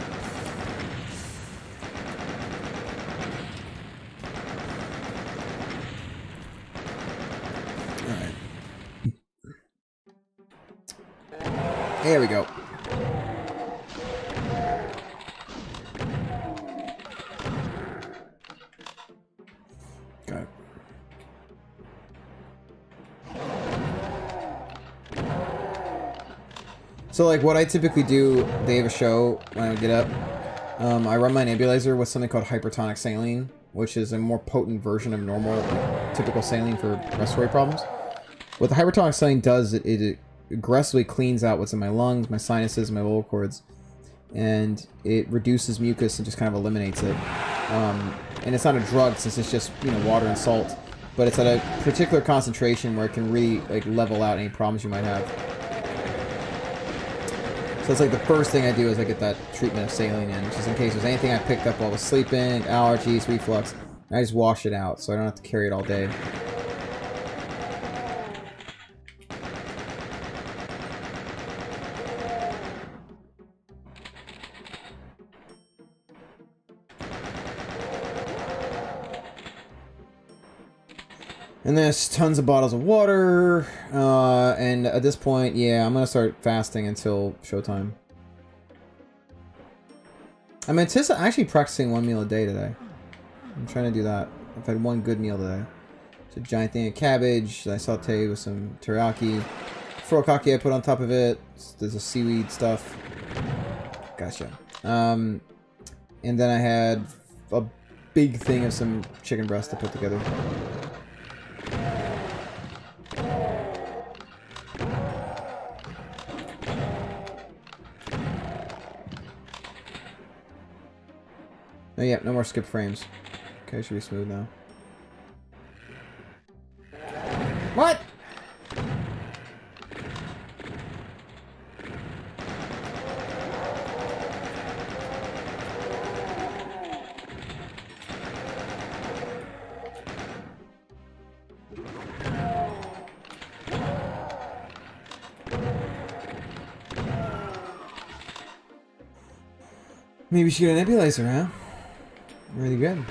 There we go. Got it. So, like, what I typically do day of a show when I get up, I run my nebulizer with something called hypertonic saline, which is a more potent version of normal, typical saline for respiratory problems. What the hypertonic saline does, it aggressively cleans out what's in my lungs, my sinuses, my vocal cords, and it reduces mucus and just kind of eliminates it. And it's not a drug since it's just, you know, water and salt. but it's at a particular concentration where it can really like level out any problems you might have. So it's like the first thing I do is I get that treatment of saline in, just in case there's anything I picked up while I was sleeping, allergies, reflux. I just wash it out, so I don't have to carry it all day. And there's tons of bottles of water, and at this point, yeah, I'm gonna start fasting until showtime. I'm actually practicing 1 meal a day today. I'm trying to do that. I've had 1 good meal today. It's a giant thing of cabbage that I sauteed with some teriyaki. Furikake I put on top of it. There's a seaweed stuff. Gotcha. And then I had a big thing of some chicken breast to put together. Oh yeah, no more skip frames. Okay, should be smooth now. What? Maybe we should get a nebulizer, huh? Really good.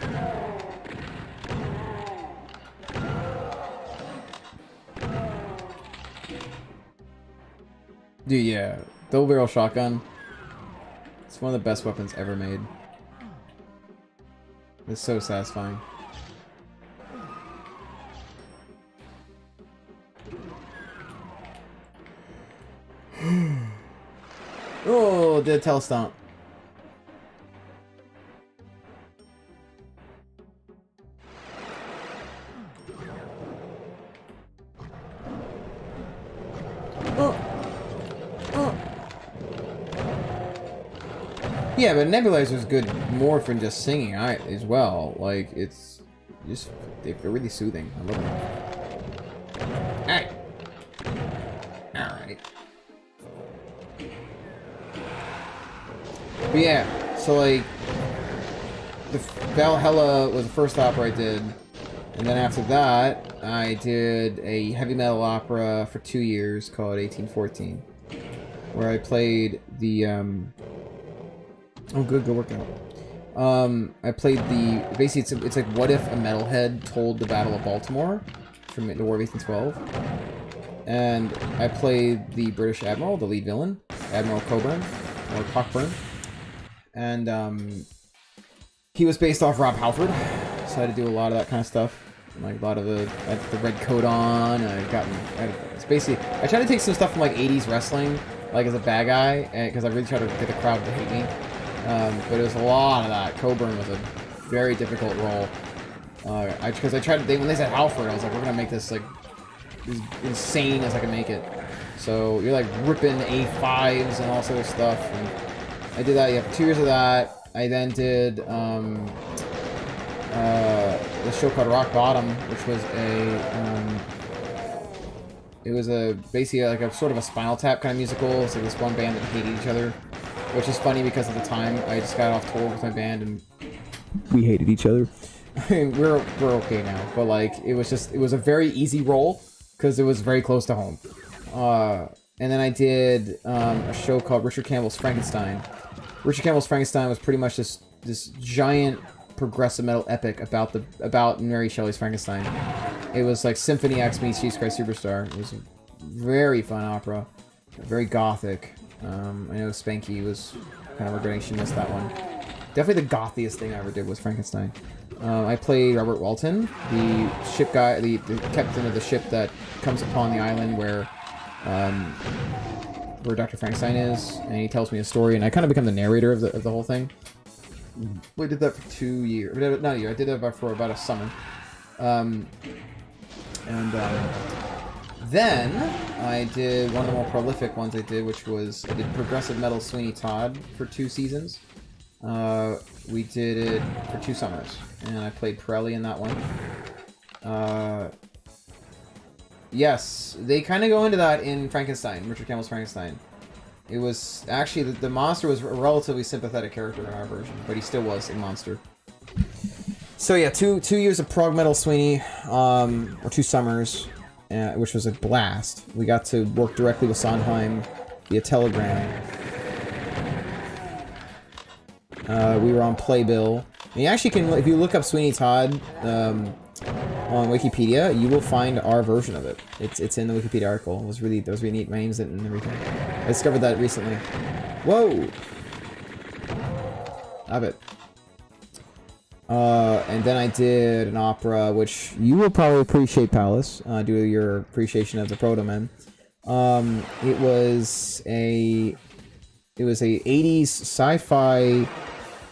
Dude, yeah. Double barrel shotgun. It's one of the best weapons ever made. It's so satisfying. Oh, dead tail stomp. Yeah, but nebulizer is good more for just singing as well. Like, it's just, they're really soothing. I love them. Alright. Alright. But yeah, so like, the Valhalla was the first opera I did. And then after that, I did a heavy metal opera for 2 years called 1814. Where I played the, oh, good work out. I played the... Basically, it's like what if a metalhead told the Battle of Baltimore from the War of 1812. And I played the British Admiral, the lead villain, Admiral Cockburn, or Cockburn. And he was based off Rob Halford, so I had to do a lot of that kind of stuff. Like a lot of the... I had the red coat on, it's basically... I tried to take some stuff from like 80s wrestling, like as a bad guy, because I really tried to get the crowd to hate me. But it was a lot of that. Cockburn was a very difficult role. Because I tried to, when they said Halford, I was like, we're gonna make this like as insane as I can make it. So you're like ripping A5s and all sort of stuff. And I did that. Yeah, for 2 years of that. I then did the show called Rock Bottom, which was it was basically like a sort of a Spinal Tap kind of musical. So this one band that hated each other. Which is funny because at the time I just got off tour with my band and we hated each other. I mean, we're okay now, but like it was a very easy role because it was very close to home. And then I did a show called Richard Campbell's Frankenstein. Richard Campbell's Frankenstein was pretty much this giant progressive metal epic about Mary Shelley's Frankenstein. It was like Symphony X meets Jesus Christ Superstar. It was a very fun opera, very gothic. I know Spanky was kind of regretting she missed that one. Definitely the gothiest thing I ever did was Frankenstein. I played Robert Walton, the ship guy, the captain of the ship that comes upon the island where Dr. Frankenstein is, and he tells me a story, and I kind of become the narrator of the whole thing. We did that for 2 years. Not a year. I did that for about a summer. Then I did one of the more prolific ones I did, which was I did progressive metal Sweeney Todd for 2 seasons. We did it for 2 summers, and I played Pirelli in that one. Yes, they kind of go into that in Frankenstein, Richard Campbell's Frankenstein. It was actually the monster was a relatively sympathetic character in our version, but he still was a monster. So yeah, two years of prog metal Sweeney, or 2 summers, which was a blast. We got to work directly with Sondheim via Telegram. We were on Playbill. And you actually can, if you look up Sweeney Todd on Wikipedia, you will find our version of it. It's in the Wikipedia article. It was really neat. My name's in it and everything. I discovered that recently. Whoa! Love it. And then I did an opera, which you will probably appreciate, Palace, due to your appreciation of the Proto-Men. It was a 80s sci-fi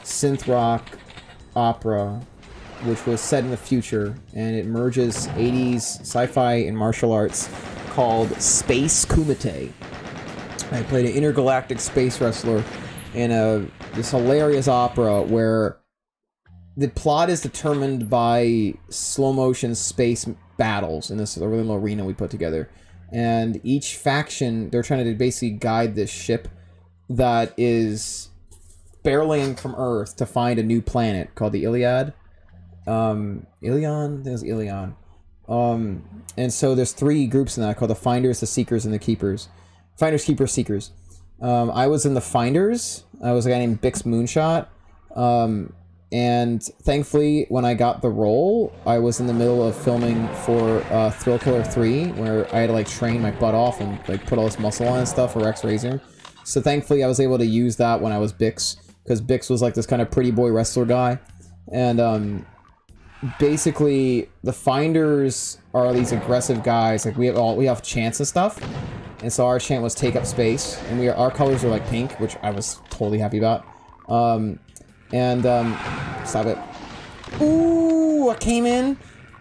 synth rock opera, which was set in the future, and it merges 80s sci-fi and martial arts called Space Kumite. I played an intergalactic space wrestler in this hilarious opera where the plot is determined by slow-motion space battles in this little arena we put together. And each faction, they're trying to basically guide this ship that is barreling from Earth to find a new planet called the Iliad. Ilion? I think it was Ilion. And so there's 3 groups in that called the Finders, the Seekers, and the Keepers. Finders, Keepers, Seekers. I was in the Finders. I was a guy named Bix Moonshot. And thankfully, when I got the role, I was in the middle of filming for Thrillkiller 3, where I had to like train my butt off and like put all this muscle on and stuff for Rex Razor. So thankfully, I was able to use that when I was Bix, because Bix was like this kind of pretty boy wrestler guy. And basically, the Finders are these aggressive guys. Like we have chants and stuff, and so our chant was take up space, and our colors are like pink, which I was totally happy about. Stop it. Ooh, I came in.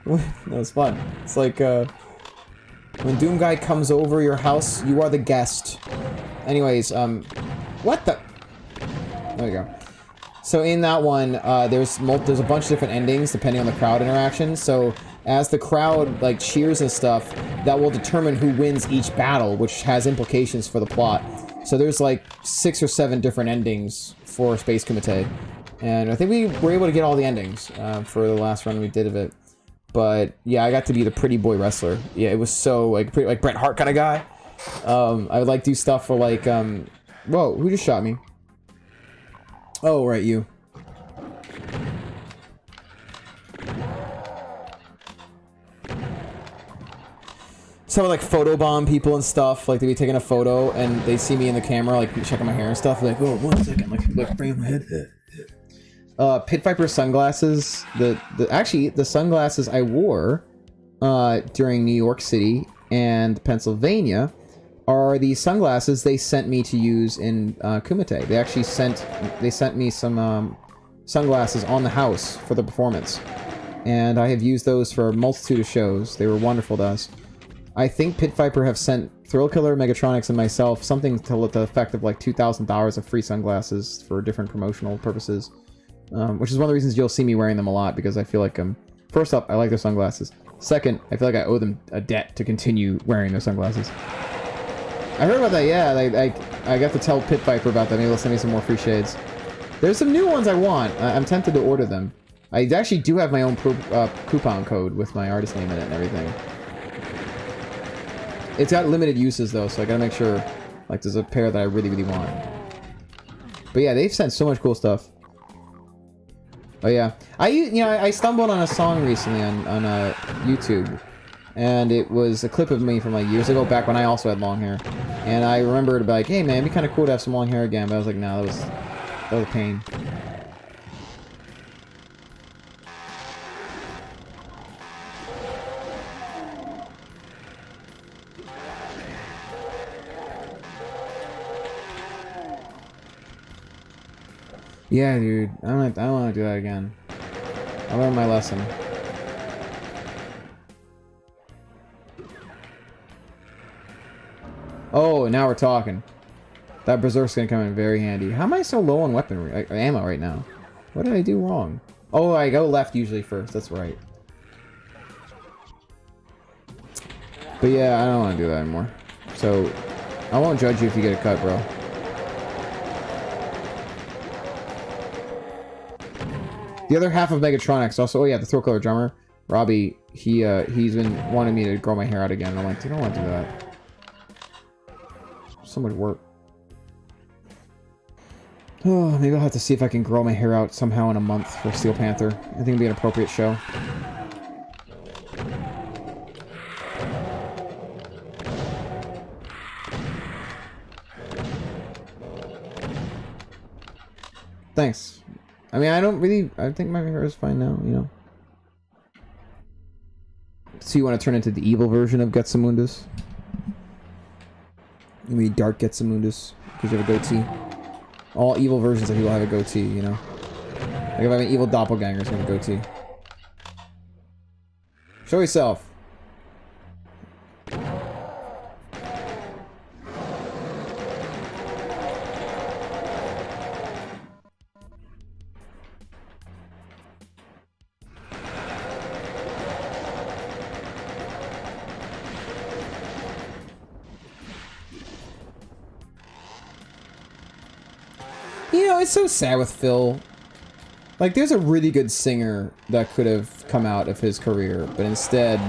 That was fun. It's like, when Doom Guy comes over your house, you are the guest. Anyways, what the? There we go. So in that one, there's a bunch of different endings depending on the crowd interaction. So as the crowd, like, cheers and stuff, that will determine who wins each battle, which has implications for the plot. So there's, like, 6 or 7 different endings for Space Kumite. And I think we were able to get all the endings for the last run we did of it. But yeah, I got to be the pretty boy wrestler. Yeah, it was so like pretty, like Bret Hart kind of guy. I would like do stuff for like whoa, who just shot me? Oh, right, you. So I would like photobomb people and stuff. Like they'd be taking a photo and they see me in the camera, like checking my hair and stuff. Like, oh, 1 second, like bring my head. Pit Viper sunglasses. Actually the sunglasses I wore during New York City and Pennsylvania are the sunglasses they sent me to use in Kumite. They actually sent me some sunglasses on the house for the performance, and I have used those for a multitude of shows. They were wonderful to us. I think Pit Viper have sent Thrillkiller, Megatronics, and myself something to the effect of like $2,000 of free sunglasses for different promotional purposes. Which is one of the reasons you'll see me wearing them a lot, because I feel like first up, I like their sunglasses. Second, I feel like I owe them a debt to continue wearing their sunglasses. I heard about that, yeah. I got to tell Pit Viper about that. Maybe they'll send me some more free shades. There's some new ones I want. I'm tempted to order them. I actually do have my own coupon code with my artist name in it and everything. It's got limited uses though, so I gotta make sure like there's a pair that I really, really want. But yeah, they've sent so much cool stuff. Oh yeah, I stumbled on a song recently on YouTube, and it was a clip of me from like years ago, back when I also had long hair, and I remembered like, hey man, it'd be kind of cool to have some long hair again, but I was like, no, that was a pain. Yeah, dude. I don't want to do that again. I learned my lesson. Oh, now we're talking. That Berserk's gonna come in very handy. How am I so low on weaponry, like, ammo right now? What did I do wrong? Oh, I go left usually first. That's right. But yeah, I don't want to do that anymore. So, I won't judge you if you get a cut, bro. The other half of Megatronics also, oh yeah, the Thrillkiller drummer, Robbie, he's been wanting me to grow my hair out again. And I'm like, I don't want to do that. So much work. Oh, maybe I'll have to see if I can grow my hair out somehow in a month for Steel Panther. I think it'd be an appropriate show. Thanks. I mean, I think my hair is fine now, you know. So you want to turn into the evil version of Getsamundus? You mean Dark Getsamundus? Because you have a goatee? All evil versions of people have a goatee, you know? Like if I have an evil doppelganger, it's gonna have a goatee. Show yourself. You know, it's so sad with Phil. Like, there's a really good singer that could have come out of his career, but instead,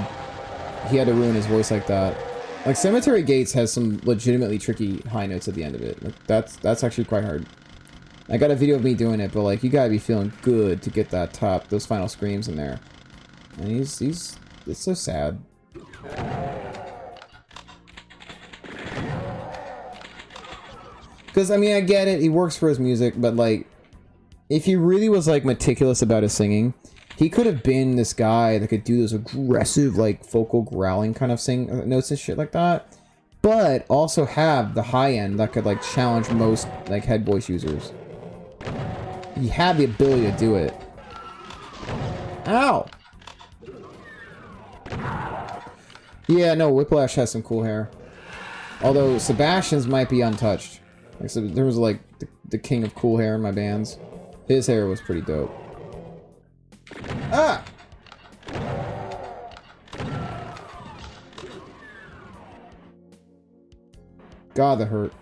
he had to ruin his voice like that. Like, Cemetery Gates has some legitimately tricky high notes at the end of it. Like, that's actually quite hard. I got a video of me doing it, but, like, you gotta be feeling good to get those final screams in there. And it's so sad. Because, I mean, I get it, he works for his music, but, like, if he really was, like, meticulous about his singing, he could have been this guy that could do those aggressive, like, vocal growling kind of notes and shit like that, but also have the high end that could, like, challenge most, like, head voice users. He had the ability to do it. Ow! Yeah, no, Whiplash has some cool hair. Although, Sebastian's might be untouched. Like, so there was, like, the king of cool hair in my bands. His hair was pretty dope. Ah! God, that hurt.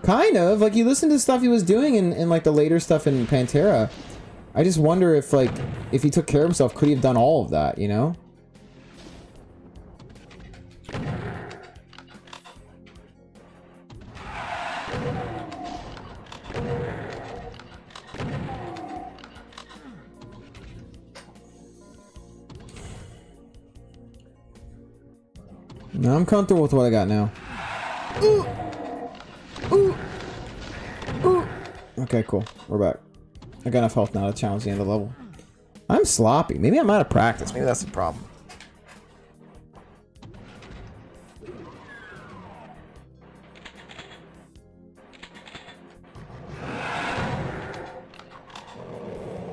Kind of. Like, you listen to stuff he was doing in like, the later stuff in Pantera. I just wonder if, like, if he took care of himself, could he have done all of that, you know? No, I'm comfortable with what I got now. Ooh. Ooh. Ooh. Okay, cool. We're back. I got enough health now to challenge the end of the level. I'm sloppy. Maybe I'm out of practice. Maybe that's the problem.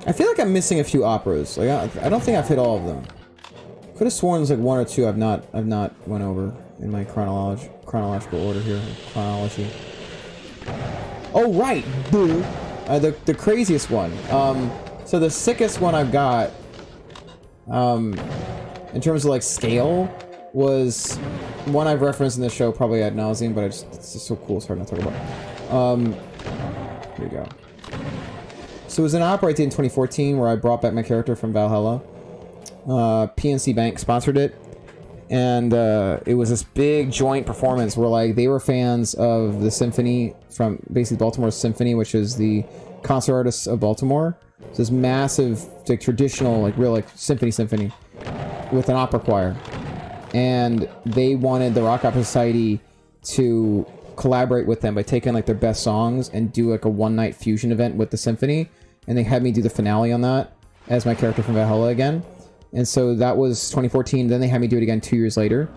I feel like I'm missing a few operas. Like I don't think I've hit all of them. Could have sworn there's like one or two I've not went over in my chronological order here. Chronology. Oh right, boo. The craziest one. So the sickest one I've got, in terms of like scale, was one I've referenced in the show probably ad nauseum, but it's just so cool. It's hard not to talk about. Here we go. So it was an opera I did in 2014 where I brought back my character from Valhalla. PNC Bank sponsored it, and it was this big joint performance where like they were fans of the symphony from basically Baltimore's Symphony, which is the concert artists of Baltimore. So this massive, like traditional, like real like symphony with an opera choir, and they wanted the Rock Opera Society to collaborate with them by taking like their best songs and do like a one-night fusion event with the symphony, and they had me do the finale on that as my character from Valhalla again. And so that was 2014. Then they had me do it again 2 years later.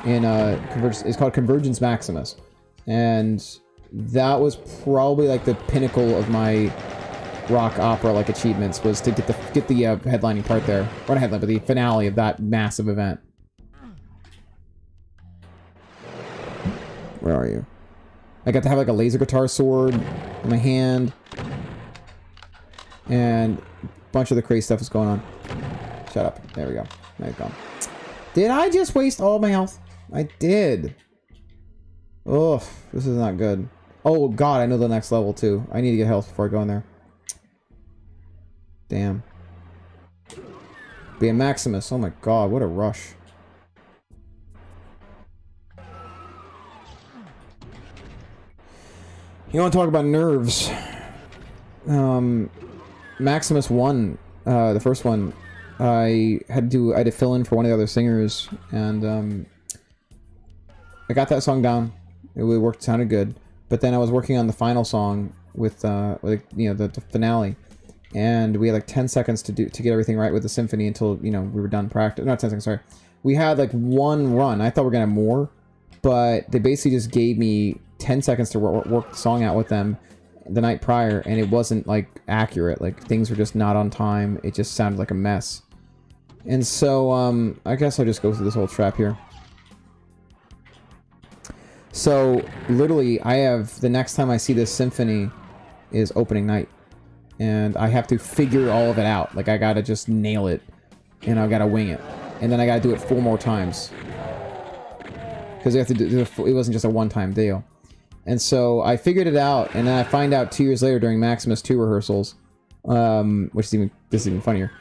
In it's called Convergence Maximus, and that was probably like the pinnacle of my rock opera like achievements, was to get the headlining part there, or not headline, but the finale of that massive event. Where are you? I got to have like a laser guitar sword in my hand, and a bunch of the crazy stuff is going on. Shut up. There we go. Now he's gone. Did I just waste all my health? I did. Oh, this is not good. Oh god, I know the next level too. I need to get health before I go in there. Damn. Be a Maximus. Oh my god, what a rush. You want to talk about nerves? Maximus 1, the first one, I had to fill in for one of the other singers, and I got that song down. It worked, sounded good. But then I was working on the final song with you know, the finale, and we had like 10 seconds to get everything right with the symphony until, you know, we were done practice. Not 10 seconds, sorry. We had like one run. I thought we were gonna have more, but they basically just gave me 10 seconds to work the song out with them the night prior, and it wasn't like accurate. Like things were just not on time. It just sounded like a mess. And so I guess I'll just go through this whole trap here. So literally I have, the next time I see this symphony is opening night, and I have to figure all of it out. Like I gotta just nail it, and I gotta wing it, and then I gotta do it 4 more times because you have to do it wasn't just a one-time deal. And so I figured it out, and then I find out 2 years later during Maximus 2 rehearsals, this is even funnier.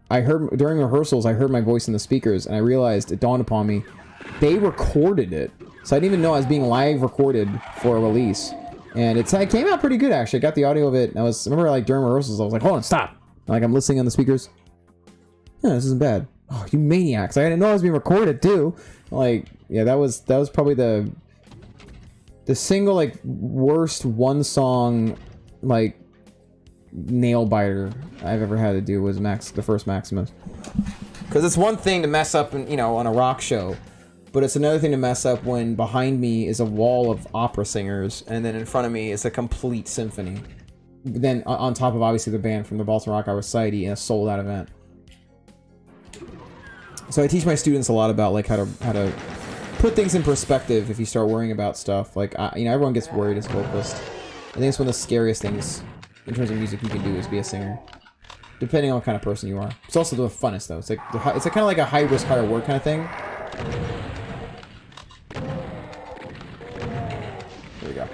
I heard during rehearsals, I heard my voice in the speakers, and I realized, it dawned upon me, they recorded it. So I didn't even know I was being live recorded for a release, and it came out pretty good actually. I got the audio of it, and I remember like during rehearsals, I was like, hold on, stop! Like I'm listening on the speakers. Yeah, this isn't bad. Oh, you maniacs! I didn't know I was being recorded too. Like, yeah, that was probably the single like worst one song like nail biter I've ever had to do was the first Maximus. Because it's one thing to mess up, you know, on a rock show, but it's another thing to mess up when behind me is a wall of opera singers, and then in front of me is a complete symphony. Then on top of obviously the band from the Baltimore Rock Opera Society in a sold out event. So I teach my students a lot about like how to put things in perspective if you start worrying about stuff. Like, you know, everyone gets worried as a vocalist. I think it's one of the scariest things in terms of music you can do is be a singer. Depending on what kind of person you are. It's also the funnest though. It's like it's kind of like a high risk, high reward kind of thing. There we go.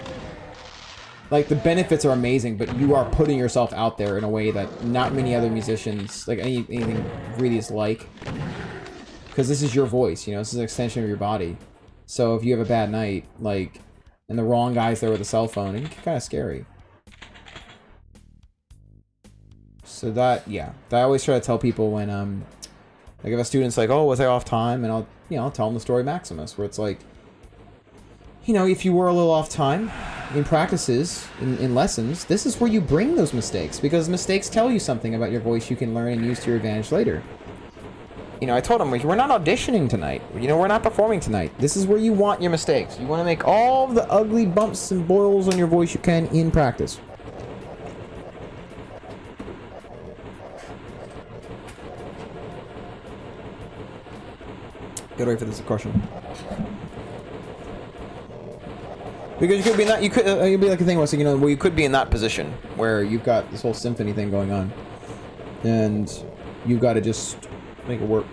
Like the benefits are amazing, but you are putting yourself out there in a way that not many other musicians, like anything really is like. Because this is your voice, you know, this is an extension of your body. So if you have a bad night, like, and the wrong guy's there with a cell phone, it can get kind of scary. So that, yeah, I always try to tell people when, like if a student's like, oh, was I off time? And I'll tell them the story of Maximus, where it's like, you know, if you were a little off time in practices, in lessons, this is where you bring those mistakes, because mistakes tell you something about your voice you can learn and use to your advantage later. You know, I told them, we're not auditioning tonight. You know, we're not performing tonight. This is where you want your mistakes. You want to make all the ugly bumps and boils on your voice you can in practice. Get ready for this question. Because you could be in that, you'd be like a thing was, you know, well, you could be in that position where you've got this whole symphony thing going on, and you've got to just make it work.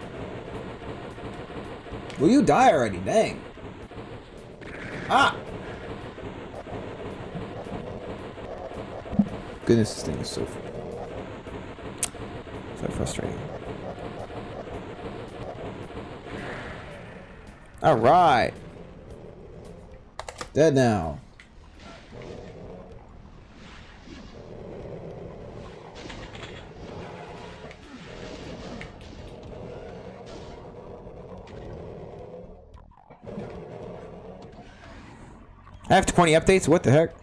Will you die already? Dang. Ah! Goodness, this thing is so frustrating. Alright. Dead now. After 20 updates? What the heck?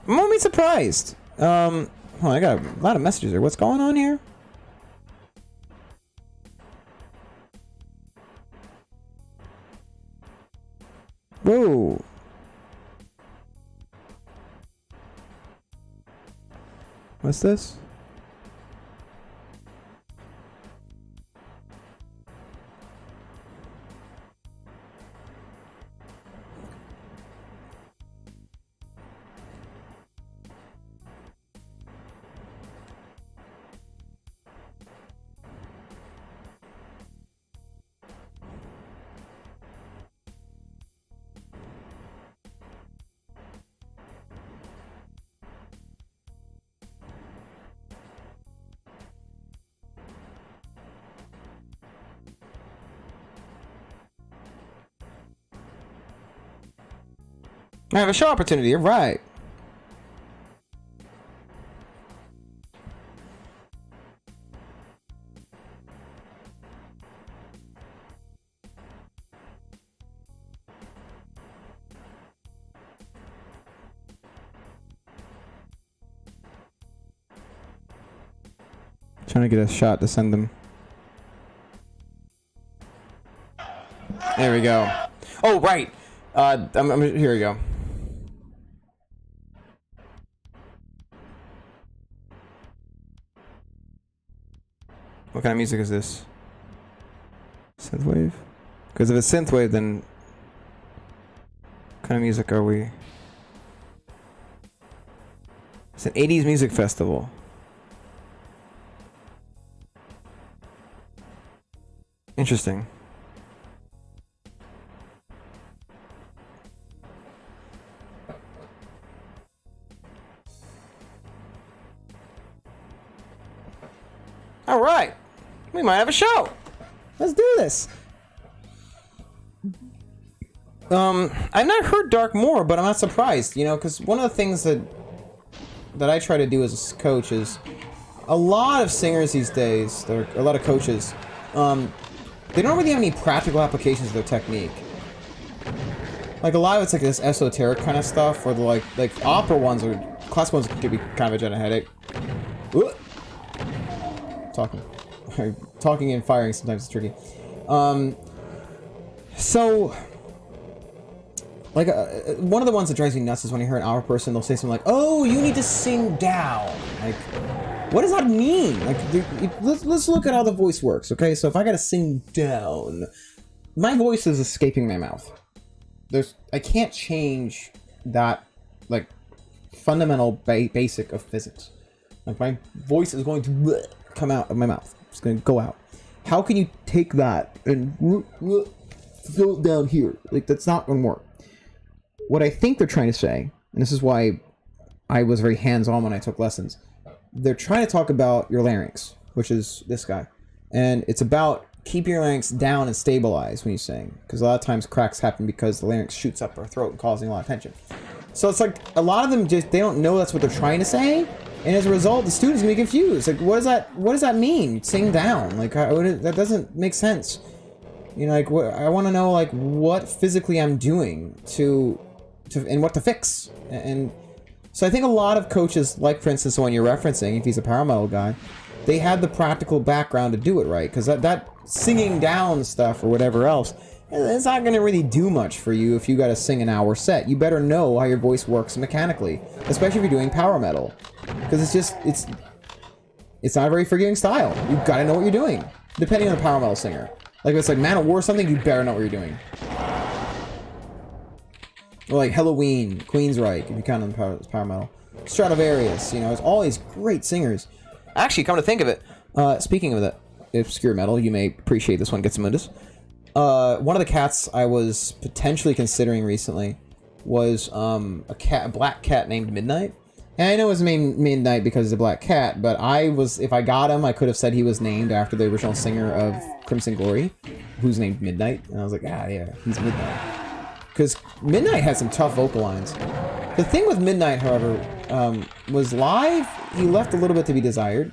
I'm only surprised. Oh, I got a lot of messages here. What's going on here? Whoa. What's this? I have a show opportunity. You're right. Trying to get a shot to send them. There we go. Oh, right. Here we go. What kind of music is this? Synthwave? Because if it's synthwave, then what kind of music are we? It's an 80s music festival. Interesting. All right, we might have a show. Let's do this. I've not heard Dark Moor, but I'm not surprised, you know, because one of the things that I try to do as a coach is a lot of singers these days, a lot of coaches, they don't really have any practical applications of their technique. Like a lot of it's like this esoteric kind of stuff, or the like opera ones or classical ones can be kind of a general headache. Talking and firing sometimes is tricky. So, like, one of the ones that drives me nuts is when you hear an opera person, they'll say something like, "Oh, you need to sing down." Like, what does that mean? Like, let's look at how the voice works, okay? So if I gotta sing down, my voice is escaping my mouth. I can't change that, like, fundamental basic of physics. Like, my voice is going to come out of my mouth. It's going to go out. How can you take that and fill it down here? Like, that's not going to work. What I think they're trying to say, and this is why I was very hands-on when I took lessons, they're trying to talk about your larynx, which is this guy. And it's about keeping your larynx down and stabilized when you sing. Because a lot of times cracks happen because the larynx shoots up our throat and causing a lot of tension. So it's like, a lot of them they don't know that's what they're trying to say. And as a result, the student's gonna be confused. Like, what does that mean? Sing down. Like, that doesn't make sense. You know, like, I want to know, like, what physically I'm doing and what to fix. And so I think a lot of coaches, like, for instance, the one you're referencing, if he's a power metal guy, they had the practical background to do it right. Because that singing down stuff or whatever else, it's not going to really do much for you if you got to sing an hour set. You better know how your voice works mechanically, especially if you're doing power metal. Because it's not a very forgiving style. You've got to know what you're doing, depending on the power metal singer. Like, if it's like Man of War or something, you better know what you're doing. Or like Halloween, Queensryche, if you count on power metal. Stradivarius, you know, it's all these great singers. Actually, come to think of it, speaking of that obscure metal, you may appreciate this one, Getsamundus. One of the cats I was potentially considering recently was a black cat named Midnight. And I know his name Midnight because he's a black cat, but if I got him, I could have said he was named after the original singer of Crimson Glory, who's named Midnight. And I was like, yeah, he's Midnight. Because Midnight had some tough vocal lines. The thing with Midnight, however, was live, he left a little bit to be desired.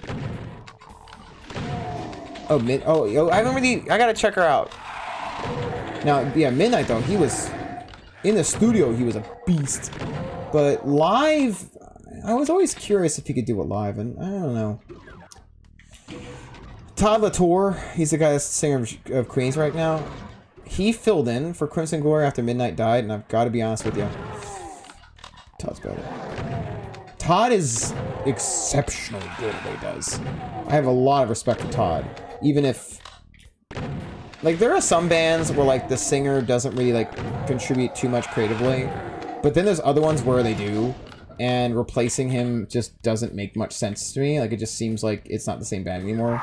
I remember I gotta check her out. Now, yeah, Midnight, though, he was... In the studio, he was a beast. But live... I was always curious if he could do it live, and I don't know. Todd Latour, he's the guy that's the singer of Queens right now. He filled in for Crimson Glory after Midnight died, and I've got to be honest with you. Todd's better. Todd is exceptionally good at what he does. I have a lot of respect for Todd. Even if... Like, there are some bands where, like, the singer doesn't really, like, contribute too much creatively. But then there's other ones where they do. And replacing him just doesn't make much sense to me. Like, it just seems like it's not the same band anymore.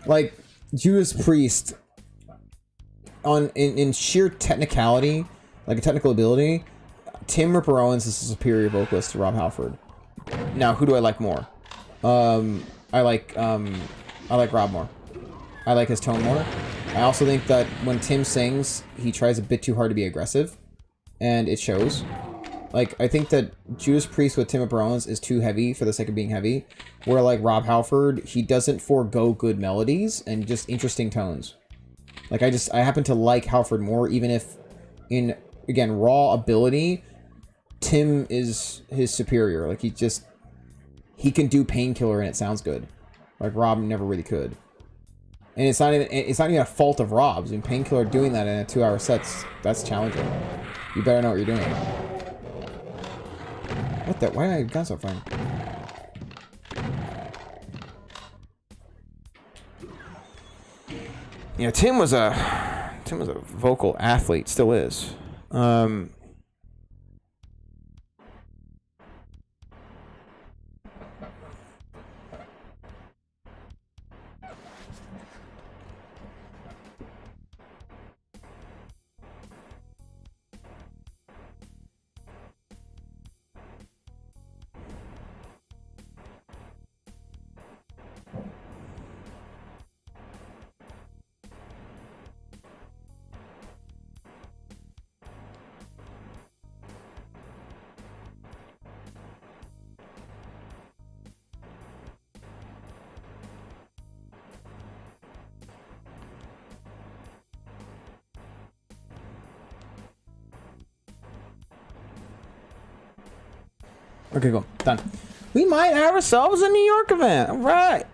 Like, Judas Priest, in sheer technicality, like a technical ability, Tim Ripper Owens is a superior vocalist to Rob Halford. Now, who do I like more? I like Rob more. I like his tone more. I also think that when Tim sings, he tries a bit too hard to be aggressive, and it shows. Like, I think that Judas Priest with Tim Abrons is too heavy for the sake of being heavy, where, like, Rob Halford, he doesn't forego good melodies and just interesting tones. Like, I happen to like Halford more, even if, in, again, raw ability, Tim is his superior. Like, he can do Painkiller and it sounds good. Like, Rob never really could. And it's not even a fault of Rob's. I mean, Painkiller doing that in a 2-hour set, that's challenging. You better know what you're doing. What the? Why did I gun so fine? Yeah, Tim was a vocal athlete, still is. Okay, cool. Done. We might have ourselves a New York event. All right.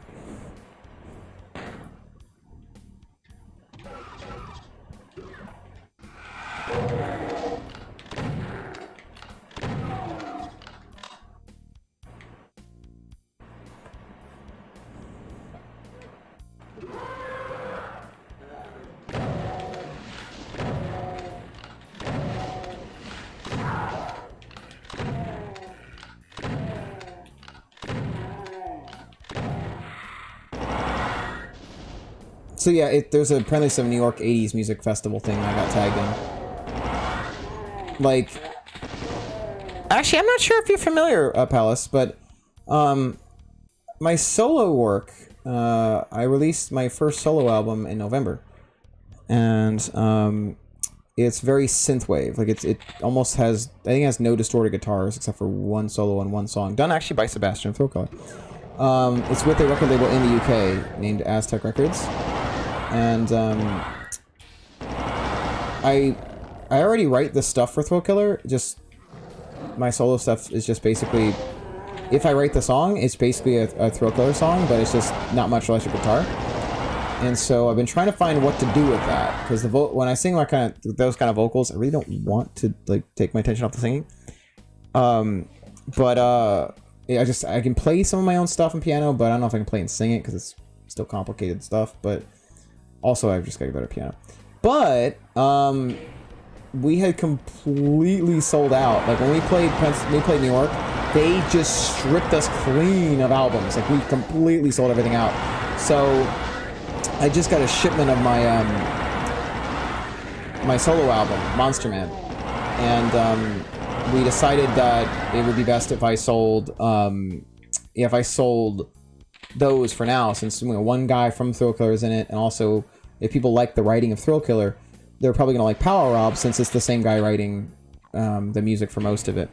So yeah, there's apparently some New York 80s music festival thing I got tagged in. Like, actually, I'm not sure if you're familiar, Palace, but my solo work, I released my first solo album in November, and it's very synthwave. Like it almost has, I think it has no distorted guitars except for one solo on one song, done actually by Sebastian Thrillkiller. It's with a record label in the UK named Aztec Records. And I already write the stuff for Thrillkiller. Just my solo stuff is just basically, if I write the song, it's basically a Thrillkiller song, but it's just not much electric guitar. And so I've been trying to find what to do with that, because when I sing those kind of vocals, I really don't want to like take my attention off the singing. Yeah, I can play some of my own stuff on piano, but I don't know if I can play and sing it because it's still complicated stuff. But also, I've just got a better piano. But we had completely sold out. Like when we played New York, they just stripped us clean of albums. Like we completely sold everything out. So I just got a shipment of my my solo album, Monster Man, and we decided that it would be best if I sold those for now, since one guy from Thrillkiller is in it, and also if people like the writing of Thrillkiller, they're probably gonna like Power Rob, since it's the same guy writing the music for most of it.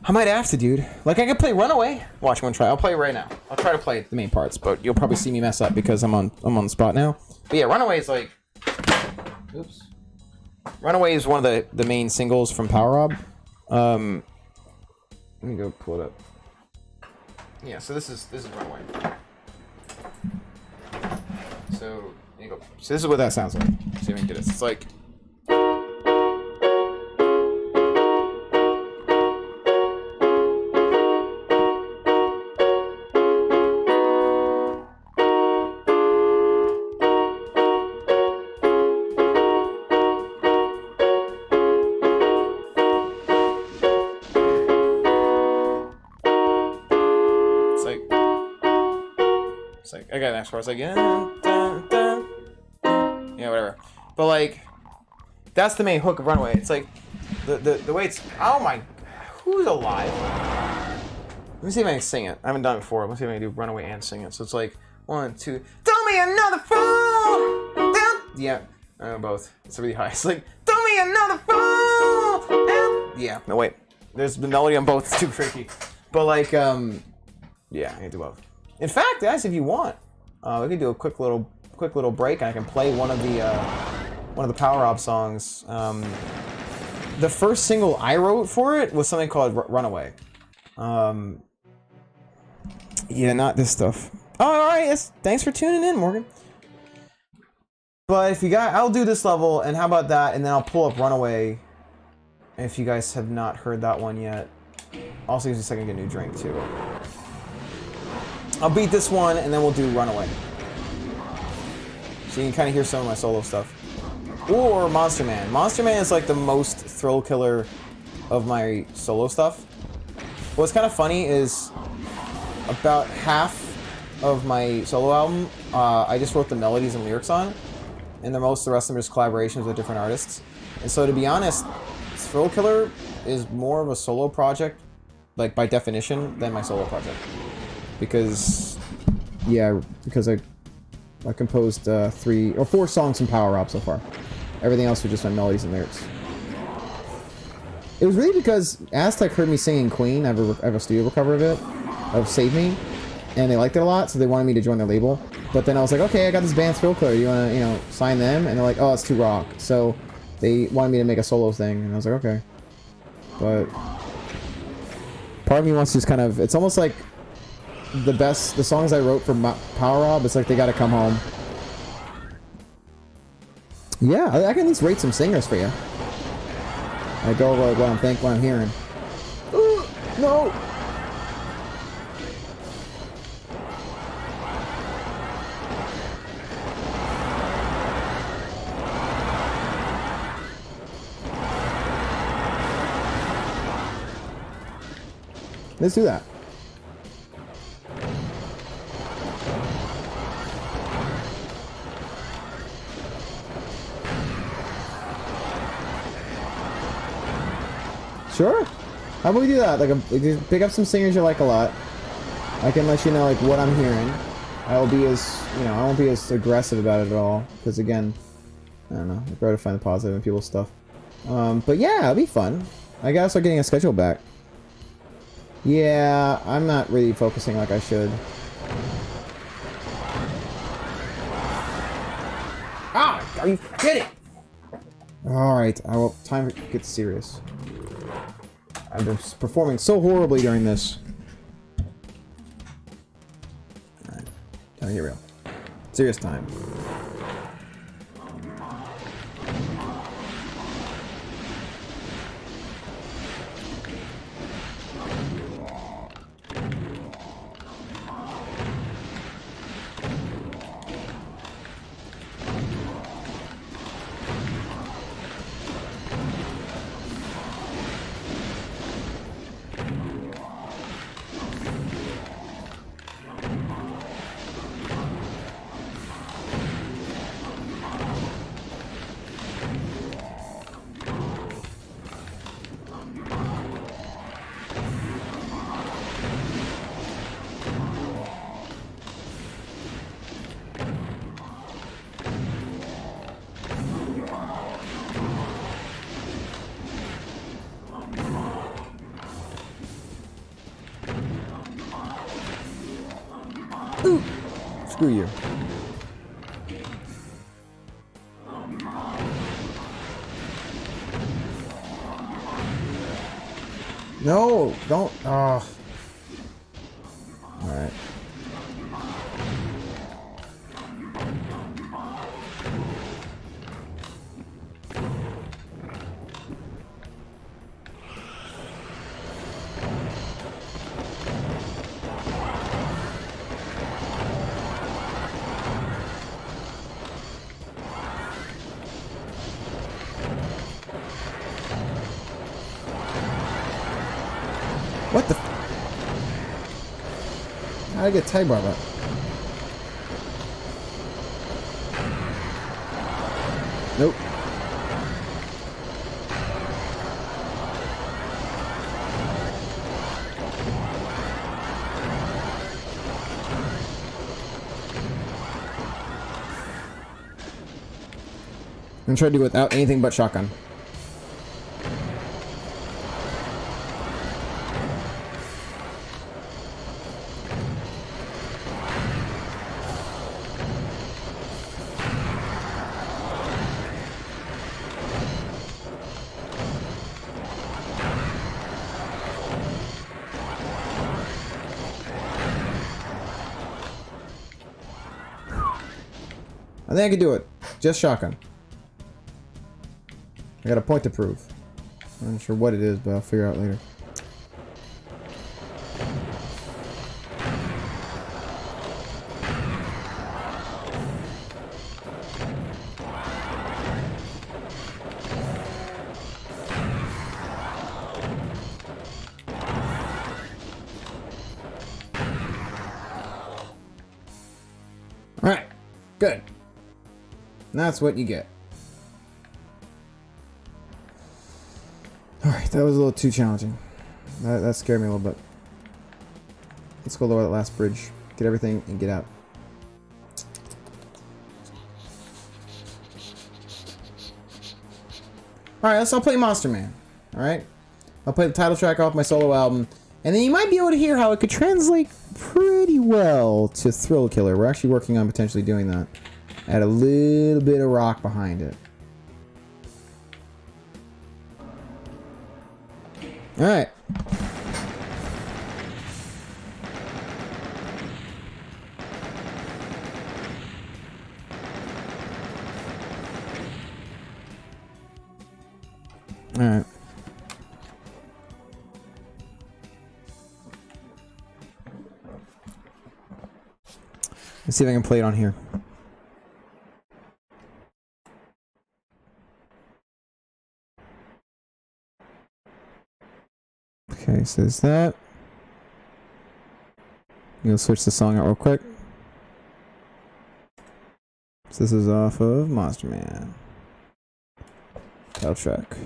I might have to, dude. Like I could play Runaway. Watch one try. I'll play it right now. I'll try to play the main parts, but you'll probably see me mess up because I'm on the spot now. But yeah, Runaway is like, oops. Runaway is one of the main singles from Power Rob. Let me go pull it up. Yeah, so this is Runaway. So there you go. So this is what that sounds like. See if we can get this. It's like. I got the next part. It's like, yeah, whatever. But like, that's the main hook of Runaway. It's like, the way it's, oh my, who's alive? Let me see if I can sing it. I haven't done it before. Let's see if I can do Runaway and sing it. So it's like, 1, 2, tell me another fool, they'll Yeah, I know both. It's really high. It's like, throw me another phone! Yeah, no wait. There's the melody on both. It's too tricky. But like, yeah, I can do both. In fact, guys, if you want, we can do a quick little break, and I can play one of the Power Up songs. The first single I wrote for it was something called Runaway. Yeah, not this stuff. Oh, all right. Yes, thanks for tuning in, Morgan. But if you got, I'll do this level, and how about that? And then I'll pull up Runaway. If you guys have not heard that one yet. Also, use a second to get a new drink too. I'll beat this one, and then we'll do Runaway. So you can kind of hear some of my solo stuff. Or Monster Man. Monster Man is like the most Thrillkiller of my solo stuff. What's kind of funny is about half of my solo album, I just wrote the melodies and lyrics on, and the rest of them are just collaborations with different artists. And so to be honest, Thrillkiller is more of a solo project, like by definition, than my solo project. Because, yeah, because I composed 3 or 4 songs from Power Up so far. Everything else was just my melodies and lyrics. It was really because Aztec heard me singing Queen. I have a studio cover of it, of Save Me, and they liked it a lot, so they wanted me to join their label. But then I was like, okay, I got this band Thrillkiller. You want to, sign them? And they're like, oh, it's too rock. So they wanted me to make a solo thing, and I was like, okay. But part of me wants to just kind of, it's almost like the songs I wrote for Power Up, it's like they gotta come home. Yeah, I can at least rate some singers for you. I go over like what I'm hearing. Ooh, no! Let's do that. Sure. How about we do that? Like, just pick up some singers you like a lot. I can let you know like what I'm hearing. I will be as I won't be as aggressive about it at all because again, I don't know. I try to find the positive in people's stuff. But yeah, it'll be fun. I gotta start getting a schedule back. Yeah, I'm not really focusing like I should. Ah, are you kidding? All right, time to get serious. I've been performing so horribly during this. Alright, time to get real. Serious time. Ooh. Screw you. No, don't. Oh. All right. What the? How'd I get tie bar up? Nope. I'm trying to do it without anything but shotgun. I think I can do it. Just shotgun. I got a point to prove. I'm not sure what it is, but I'll figure out later. Alright. Good. And that's what you get. Alright, that was a little too challenging. That scared me a little bit. Let's go lower that last bridge. Get everything and get out. Alright, let's all play Monster Man. Alright? I'll play the title track off my solo album. And then you might be able to hear how it could translate pretty well to Thrillkiller. We're actually working on potentially doing that. Add a little bit of rock behind it. Alright. Alright. Let's see if I can play it on here. Okay, so there's that. You'll switch the song out real quick. So this is off of Monster Man. Title track.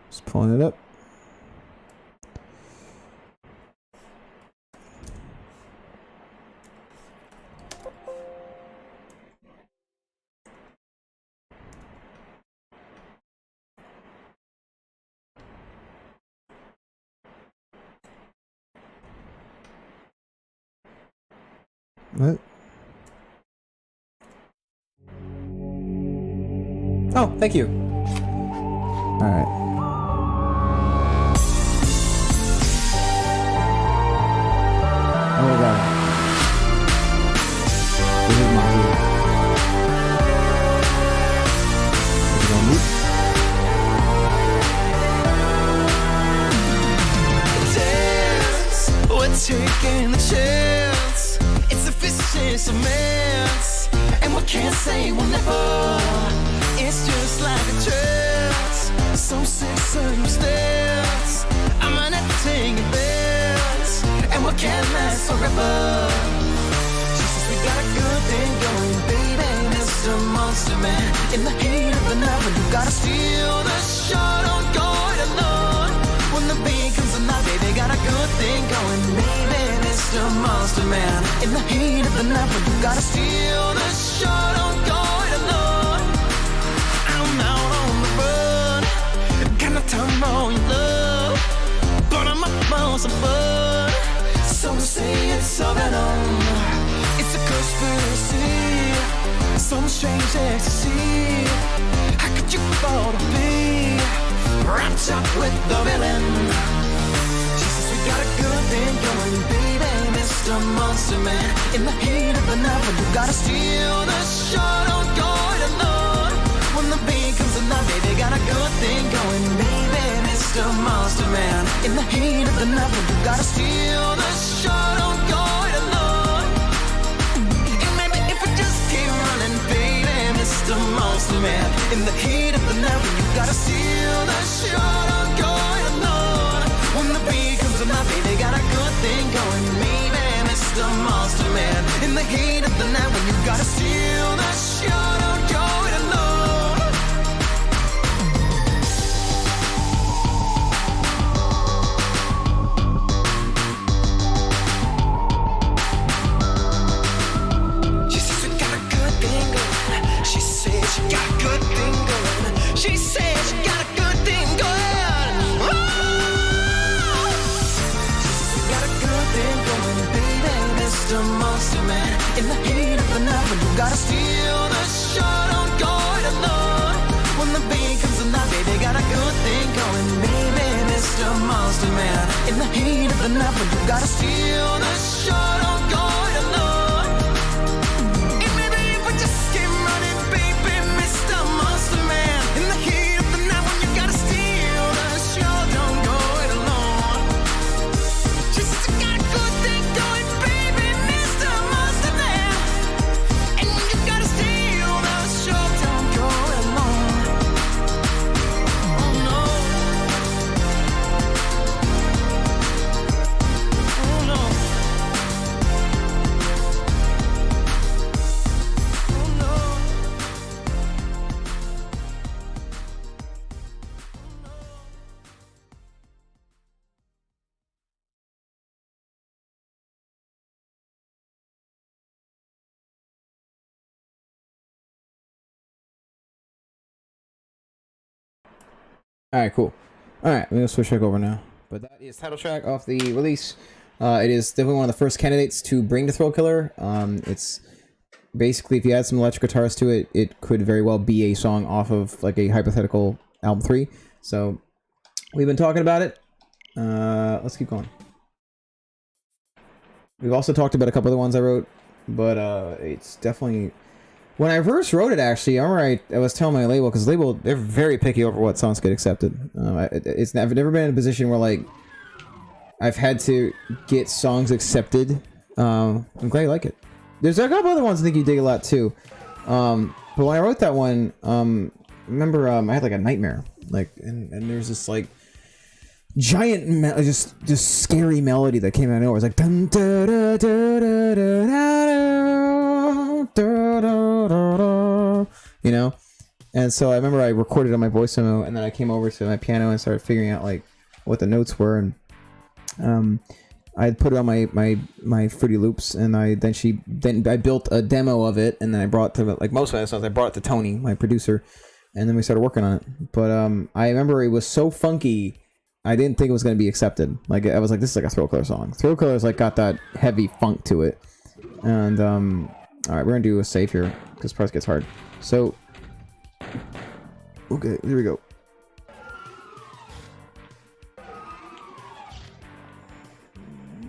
Just pulling it up. What? Oh, thank you. Alright. Oh my god. This is my hero. We're gonna move. Dance, we're taking the chance. It's a vicious romance, and we can't say we'll never. It's just like a trance, some sick circumstance. I'm an acting your best, and we can't last forever. Jesus, we got a good thing going, baby, Mr. Monster Man. In the heat of the night, when you gotta steal the show, don't go it alone. When the beat comes alive, baby, got a good thing going, baby, Mr. Monster Man. In the heat of the night, when you gotta steal the show, don't go it alone. I'm out on the run, got no time on your love, but I'm up on some fun. Some say it's all venom, it's a conspiracy, some strange ecstasy. How could you fall to be wrapped up with the villain? Jesus, we got a good thing going, baby, Mr. Monster Man. In the heat of the night, when you gotta steal the show, don't go it alone. When the beat comes alive, baby, got a good thing going, baby, Mr. Monster Man. In the heat of the night, when you gotta steal the show, don't go it alone. And maybe if we just keep running, baby, Mr. Monster Man. In the heat of the night, when you gotta steal the show, don't go it alone. When the beat comes alive, baby, got a good thing going, baby, Mr. Monster Man. In the heat of the night, when you gotta steal the show, don't go it alone. Jesus, we got a good thing going, when you gotta steal the show. Don't go it alone. When the beat comes alive, baby, got a good thing going, baby, Mr. Monster Man. In the heat of the night, when you gotta steal the show. Don't go it alone. And maybe if we just keep running, baby, Mr. Monster Man. In the heat of the night, when you gotta steal the show. Don't go it alone. Just got a good thing going, baby, Mr. Monster Man. And when you gotta steal the show, don't go it alone. Oh no. Oh no. Oh no. All right, cool. All right, we're gonna switch back over now. But that is title track off the release. It is definitely one of the first candidates to bring the Thrillkiller. It's basically, if you add some electric guitars to it, it could very well be a song off of like a hypothetical album 3. So we've been talking about it. Let's keep going. We've also talked about a couple of the ones I wrote, but it's definitely. When I first wrote it, actually, I was telling my label, because label, they're very picky over what songs get accepted. I've never been in a position where, like, I've had to get songs accepted. I'm glad you like it. There's a couple other ones I think you dig a lot, too. But when I wrote that one, remember, I had, like, a nightmare. Like, and there's this, like, giant, just scary melody that came out of nowhere. It's like, dun da da da da da da da, you know. And so I remember I recorded on my voice memo, and then I came over to my piano and started figuring out like what the notes were, and I had put it on my Fruity Loops, and I built a demo of it, and then I brought to, like most of the songs, I brought it to Tony, my producer, and then we started working on it. But I remember it was so funky, I didn't think it was going to be accepted. Like, I was like, this is like a Thrillkiller song. Thrillkiller's like got that heavy funk to it. And all right, we're gonna do a save here because parts gets hard. So okay, here we go.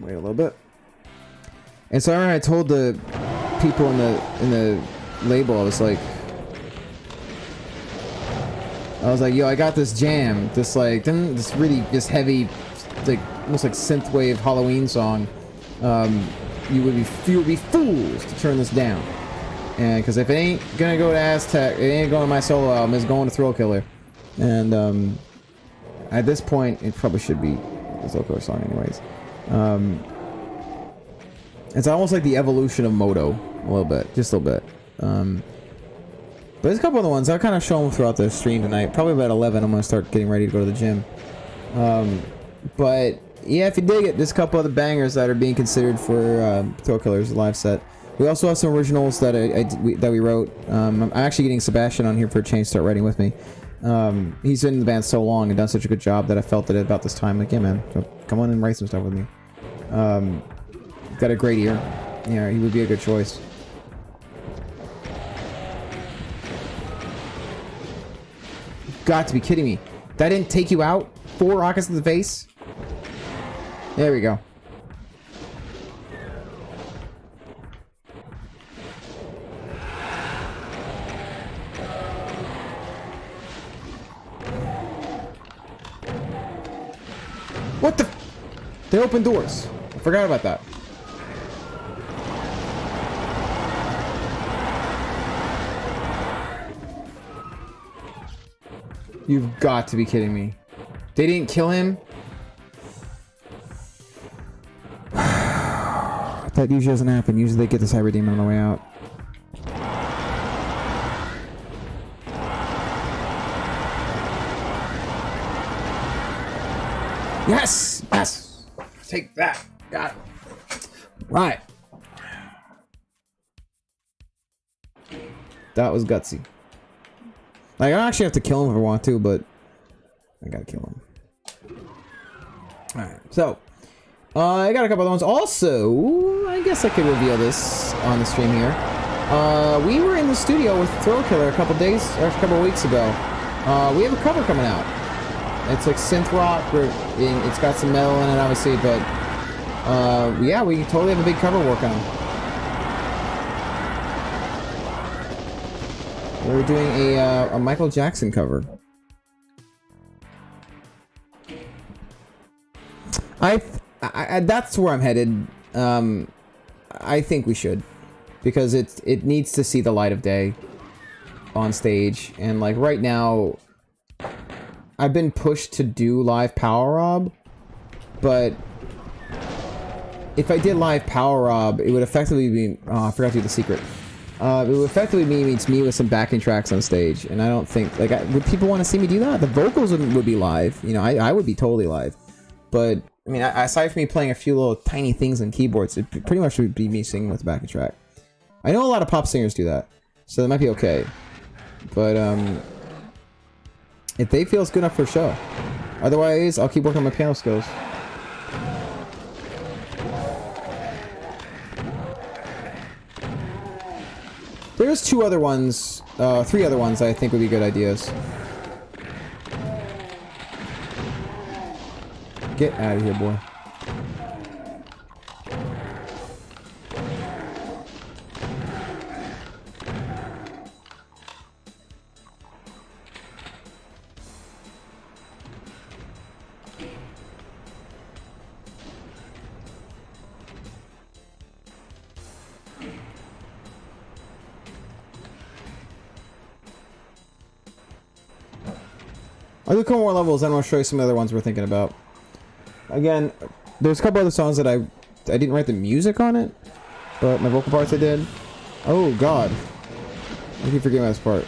Wait a little bit. And so I told the people in the label, I was like, yo, I got this jam, this like this really heavy, like almost like synthwave Halloween song. You would be fools to turn this down. And because if it ain't gonna go to Aztec, it ain't going to my solo album, it's going to Thrillkiller. And at this point, it probably should be a Thrillkiller song anyways. It's almost like the evolution of Moto, a little bit, just a little bit. But there's a couple other ones I'll kind of show them throughout the stream tonight. Probably about 11, I'm gonna start getting ready to go to the gym. But yeah, if you dig it, there's a couple other bangers that are being considered for Thrillkiller's live set. We also have some originals that we wrote. I'm actually getting Sebastian on here for a change to start writing with me. He's been in the band so long and done such a good job that I felt that at about this time, like, yeah, man, so come on and write some stuff with me. Got a great ear. Yeah, he would be a good choice. You've got to be kidding me. That didn't take you out? 4 rockets to the face? There we go. What the? They open doors. I forgot about that. You've got to be kidding me. They didn't kill him? That usually doesn't happen. Usually they get the Cyber Demon on the way out. Yes! Yes! Take that. Got it. Right. That was gutsy. Like, I actually have to kill him if I want to, but I gotta kill him. Alright, so I got a couple other ones. Also, I guess I could reveal this on the stream here. We were in the studio with Thrillkiller a couple weeks ago. We have a cover coming out. It's like synth rock. It's got some metal in it, obviously, but yeah, we totally have a big cover work on. We're doing a Michael Jackson cover. That's where I'm headed. I think we should, because it needs to see the light of day on stage, and like right now, I've been pushed to do live Power Rob, but if I did live Power Rob, it would effectively be I forgot to do the secret. It would effectively mean it's me with some backing tracks on stage, and I don't think like would people want to see me do that? The vocals would be live, you know. I would be totally live, but I mean, aside from me playing a few little tiny things on keyboards, it pretty much would be me singing with the backing track. I know a lot of pop singers do that, so that might be okay. But if they feel it's good enough for a show, otherwise I'll keep working on my piano skills. There's three other ones I think would be good ideas. Get out of here, boy. I'll do a couple more levels, then I'll show you some other ones we're thinking about. Again, there's a couple other songs that I didn't write the music on it, but my vocal parts I did. Oh god. I keep forgetting this part.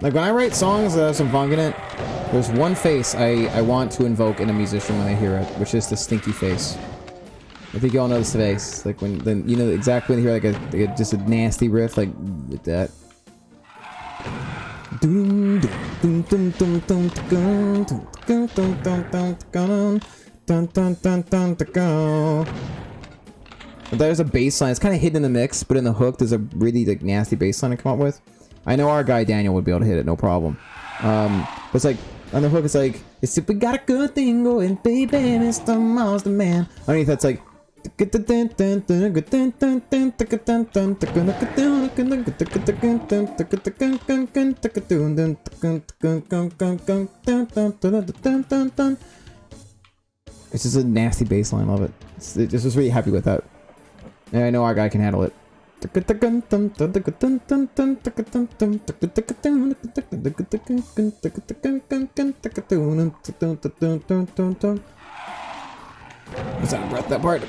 Like when I write songs that have some funk in it, there's one face I want to invoke in a musician when they hear it, which is the stinky face. I think you all know this face, like when you know exactly when you hear like just a nasty riff like with that. There's a bass line. It's kind of hidden in the mix, but in the hook, there's a really like nasty bass line to come up with. I know our guy Daniel would be able to hit it, no problem. But it's like on the hook, it's like we got a good thing going, baby, Mr. Monster Man. Underneath that's like. It's just a nasty bass line, love it. Just really happy with that. And I know our guy can handle it. What's that breath? That part.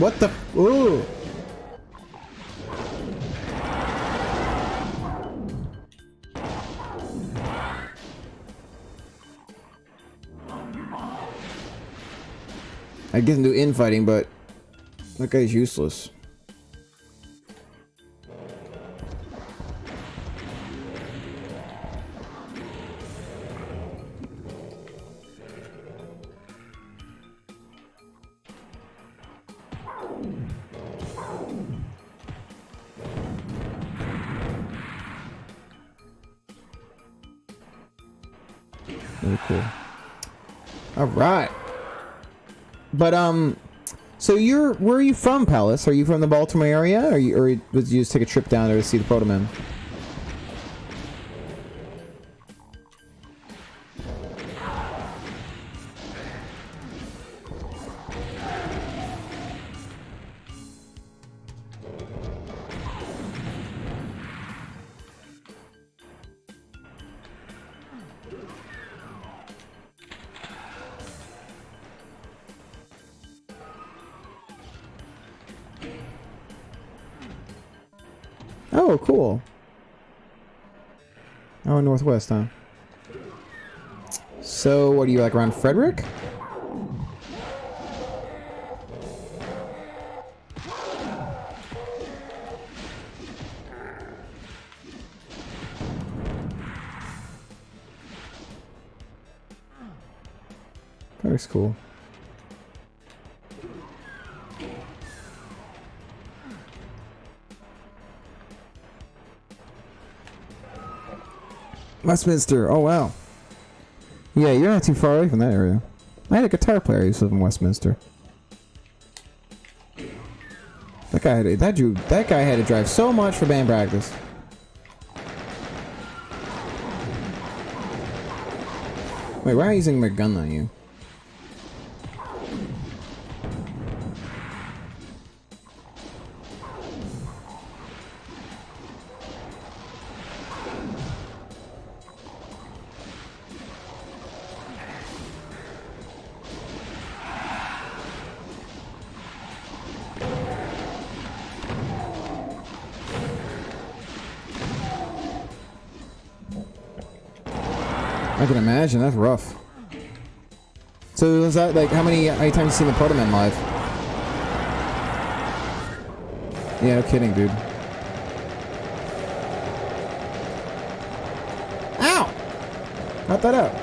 What the? Ooh. I get into infighting, but that guy's useless. Very cool. All right. But So where are you from, Palace? Are you from the Baltimore area, or did you just take a trip down there to see the Protoman? Oh, cool. Oh, northwest, huh? So, what are you, like, around Frederick? Frederick's cool. Westminster. Oh, wow. Yeah, you're not too far away from that area. I had a guitar player who used to live in Westminster. That guy had to drive so much for band practice. Wait, why are you using my gun on you? I can imagine, that's rough. So is that like how many times have you seen the Protoman live? Yeah, no kidding, dude. Ow! Cut that out.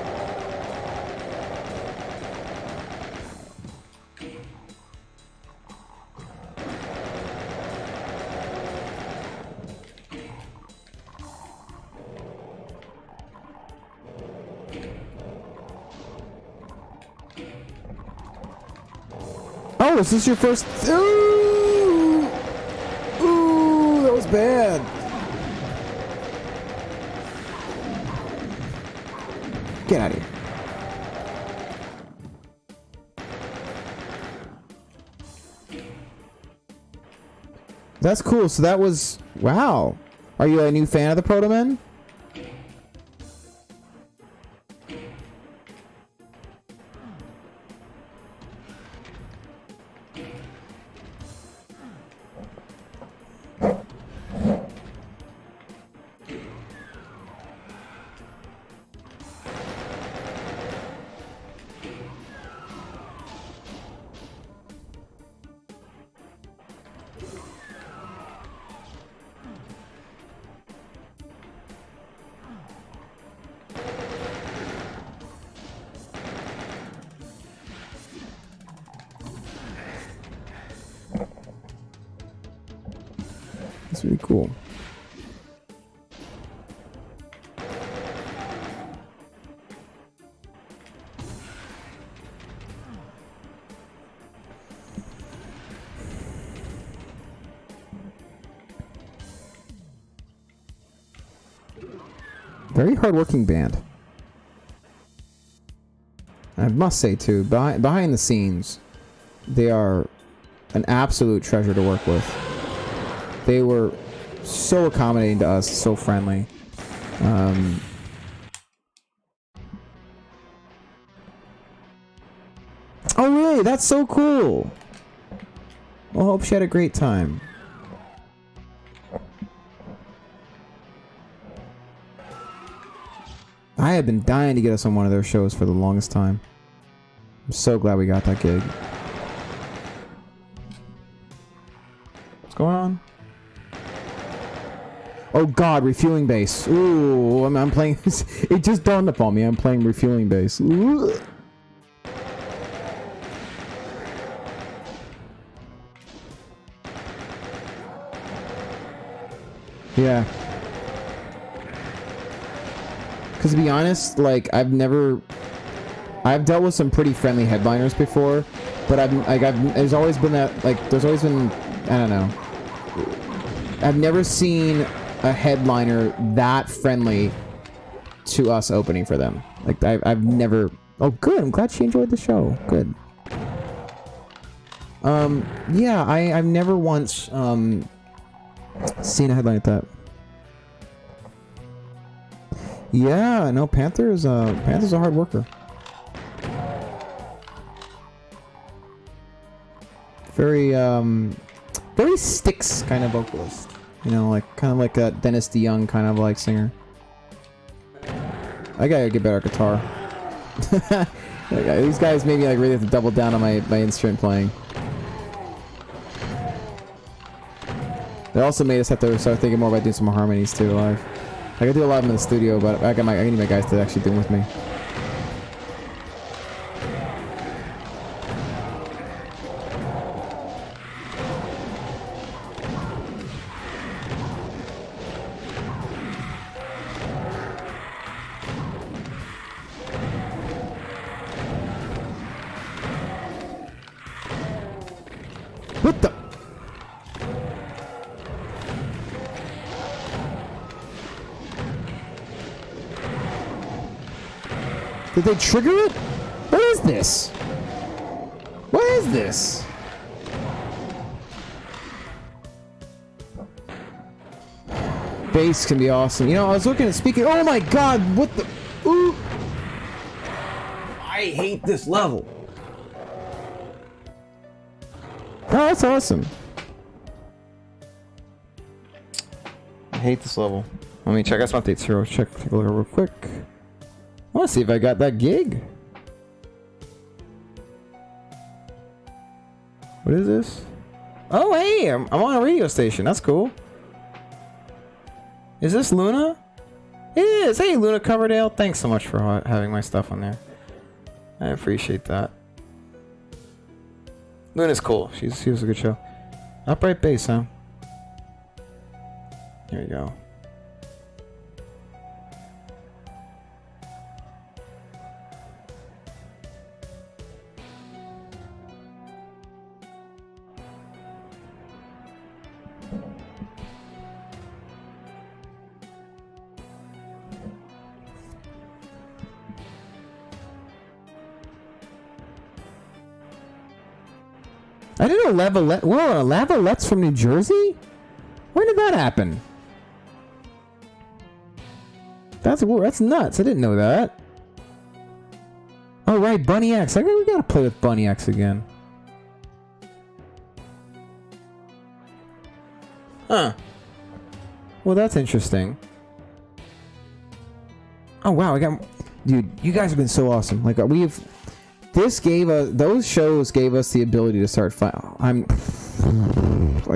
Oh, is this your first? Ooh! Ooh, that was bad. Get out of here. That's cool. So that was... Wow. Are you a new fan of the Protoman? That's really cool. Very hardworking band. I must say too, behind the scenes, they are an absolute treasure to work with. They were so accommodating to us, so friendly. Oh really? That's so cool! Well, I hope she had a great time. I had been dying to get us on one of their shows for the longest time. I'm so glad we got that gig. What's going on? Oh god, refueling base. Ooh, I'm playing... It just dawned upon me, I'm playing refueling base. Ooh. Yeah. Because to be honest, like, I've dealt with some pretty friendly headliners before, but there's always been that, like, there's always been, I don't know. I've never seen a headliner that friendly to us opening for them. Like, I've never... Oh, good. I'm glad she enjoyed the show. Good. Yeah, I've never once, seen a headline like that. Yeah, no, Panther's a hard worker. Very, very Styx kind of vocalist. You know, like, kind of like a Dennis DeYoung kind of, like, singer. I gotta get better at guitar. These guys made me, like, really have to double down on my instrument playing. They also made us have to start thinking more about doing some harmonies, too, live. I can do a lot of them in the studio, but I need my guys to actually do them with me. What the? Did they trigger it? What is this? What is this? Bass can be awesome. You know, I was looking at speaking. Oh my god, what the? Ooh. I hate this level. Oh, that's awesome. I hate this level. Let me check out some updates here. Take a look real quick. I want to see if I got that gig. What is this? Oh, hey, I'm on a radio station. That's cool. Is this Luna? It is. Hey, Luna Coverdale. Thanks so much for having my stuff on there. I appreciate that. Luna's cool. She was a good show. Upright bass, huh? Here we go. I didn't know Lavalette. Whoa, Lavalette's from New Jersey? When did that happen? That's nuts. I didn't know that. Oh, right, Bunny X. We gotta play with Bunny X again. Huh. Well, that's interesting. Oh, wow. Dude, you guys have been so awesome. Like, those shows gave us the ability to start I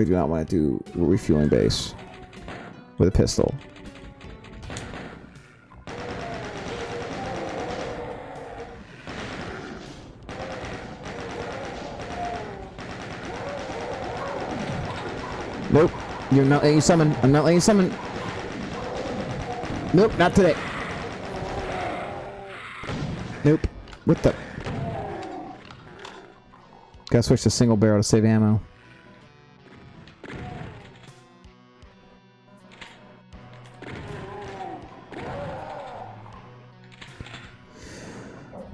do not want to do refueling bass with a pistol. Nope. You're not letting you summon. I'm not letting you summon. Nope, not today. Nope. What the? Gotta switch to single barrel to save ammo.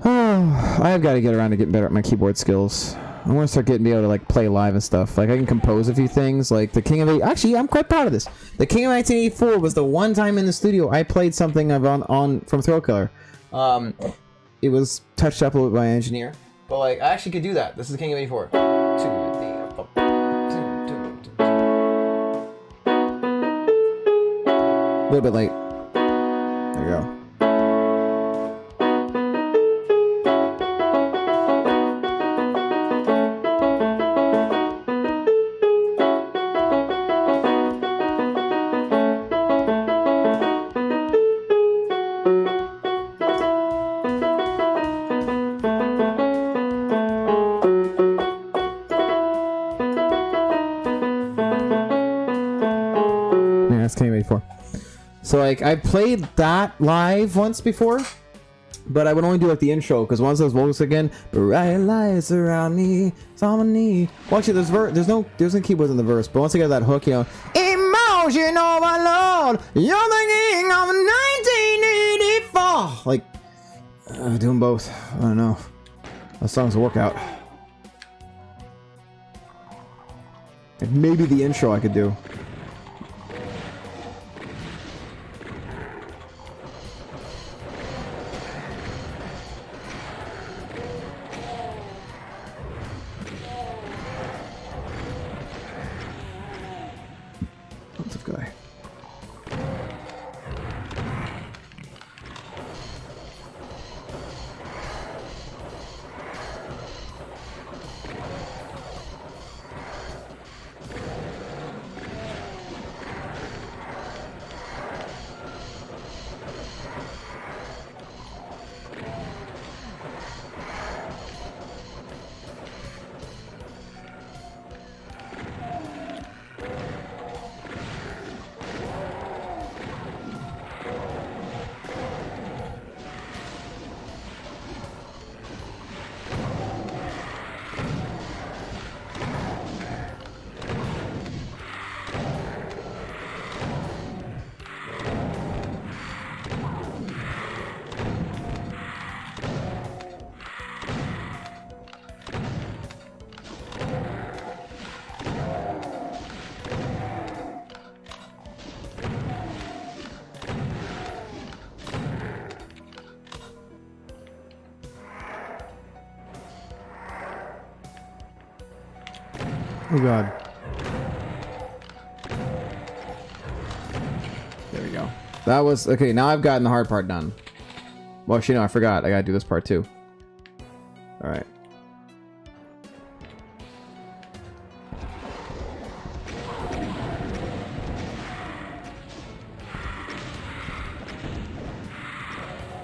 Oh, I've got to get around to getting better at my keyboard skills. I want to start be able to like play live and stuff. Like I can compose a few things. Like the King of actually, I'm quite proud of this. The King of 1984 was the one time in the studio I played something on from Thrillkiller. It was touched up a little bit by an engineer. But like, I actually could do that. This is the King of 84. A little bit late. There you go. So like I played that live once before, But I would only do like the intro because once those vocals again, bright lights around me, it's all I need. Well, actually, there's no keyboards in the verse, but once I get that hook, you know, emotion overload, you're the king of 1984. Like, doing both. I don't know. That song's a workout. And maybe the intro I could do. Guy. Oh god. There we go. That was okay. Now I've gotten the hard part done. Well, actually, no, I forgot. I gotta do this part too. All right.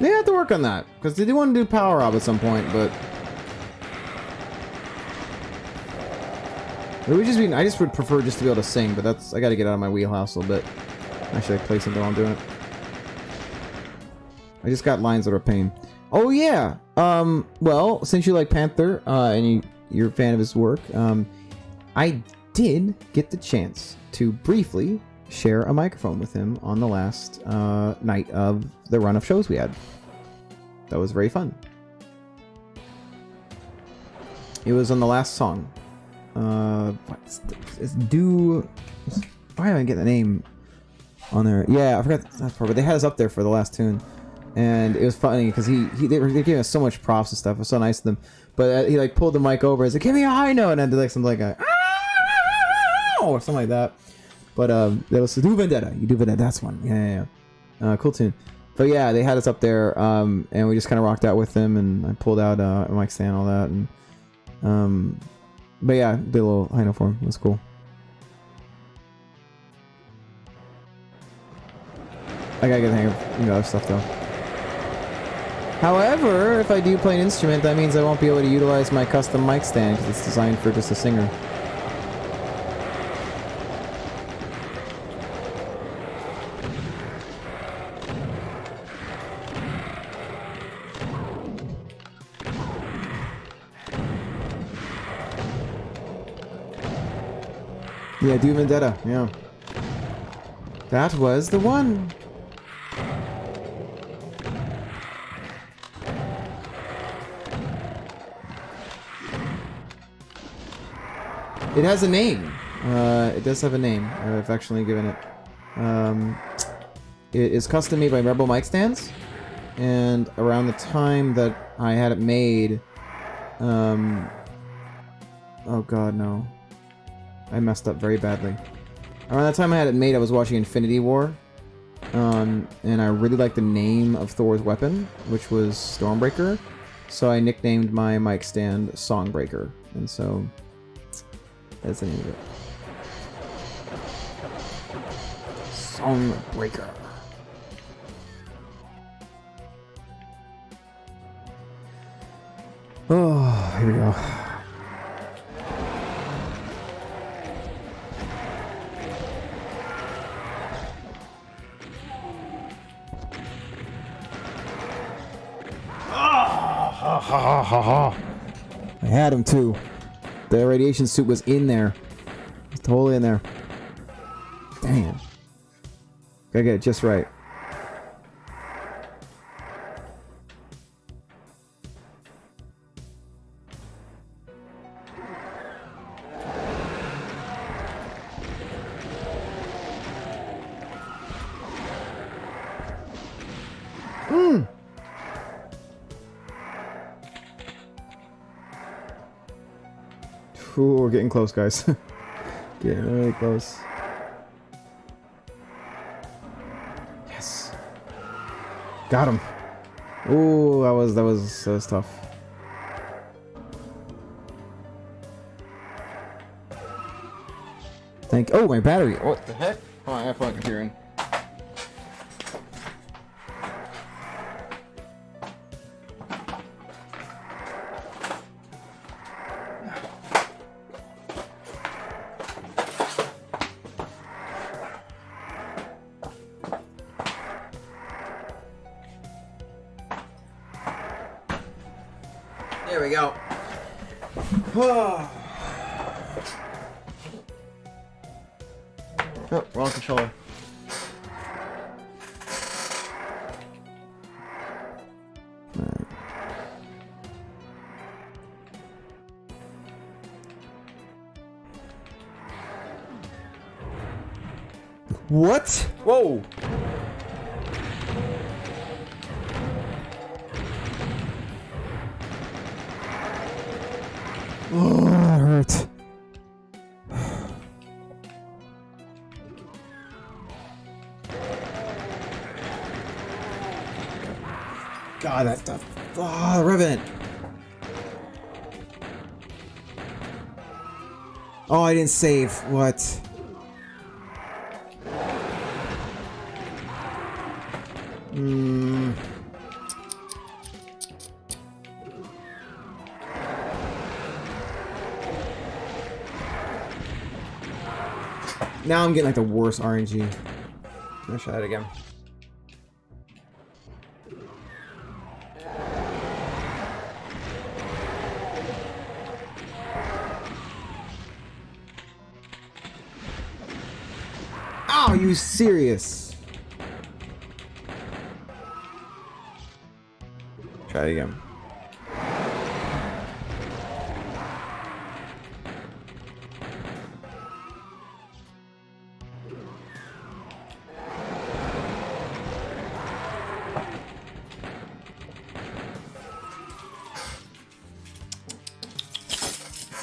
They have to work on that because they do want to do power up at some point, but it would just be. I just would prefer just to be able to sing, but that's I got to get out of my wheelhouse a little bit. Actually, I play something while I'm doing it. I just got lines that are a pain. Oh yeah. Well, since you like Panther and you're a fan of his work, I did get the chance to briefly share a microphone with him on the last night of the run of shows we had. That was very fun. It was on the last song. It's do. Why am I getting the name on there? Yeah, I forgot that part, but they had us up there for the last tune, and it was funny because they gave us so much props and stuff. It was so nice of them. But he like pulled the mic over. He's like, "Give me a high note," and I did like something like a or something like that. But there was Do Vendetta. You Do Vendetta. That's one. Yeah. Cool tune. But yeah, they had us up there, and we just kind of rocked out with them, and I pulled out a mic stand, all that, and but yeah, did a little high note for him. It was cool. I gotta get the hang of other stuff though. However, if I do play an instrument, that means I won't be able to utilize my custom mic stand because it's designed for just a singer. Yeah, Do Vendetta, yeah. That was the one. It has a name. It does have a name. I've actually given it. It is custom made by Rebel Mic Stands. And around the time that I had it made... oh god, no. I messed up very badly. Around the time I had it made, I was watching Infinity War. And I really liked the name of Thor's weapon, which was Stormbreaker. So I nicknamed my mic stand Songbreaker. And so... that's the name of it. Songbreaker. Oh, here we go. ha ha ha ha. I had him too. The radiation suit was in there. It's totally in there. Damn. Gotta get it just right. Ooh, we're getting close, guys. Getting really close. Yes. Got him. Ooh, that was tough. Oh, my battery. What the heck? Oh, I gotta plug my computer in. There we go. Oh, wrong controller. Right. What? Whoa. Oh, that hurts. God, that stuff. Oh, the Revenant. Oh, I didn't save. What? Now I'm getting like the worst RNG. Let's try that again. Oh, are you serious? Try it again.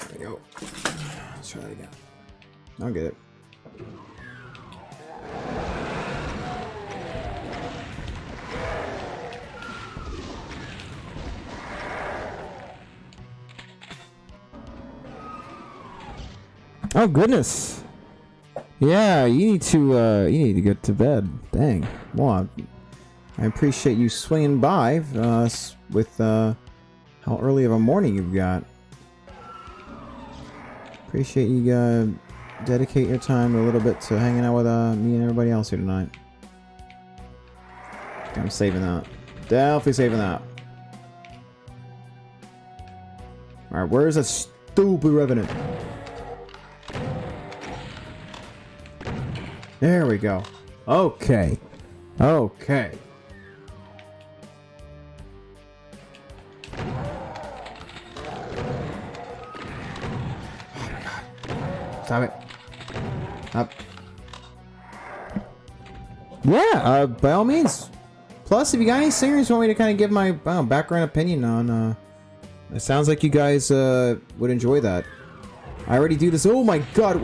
There we go. Let's try it again. I'll get it. Oh goodness! Yeah, you need to get to bed. Dang. Well, I appreciate you swinging by with how early of a morning you've got. Appreciate you dedicate your time a little bit to hanging out with me and everybody else here tonight. I'm saving that. Definitely saving that. All right, where's that stupid Revenant? There we go. Okay. Okay. Stop it. Up. Yeah, by all means. Plus, if you got any singers you want me to kind of give my background opinion on, it sounds like you guys would enjoy that. I already do this. Oh my god.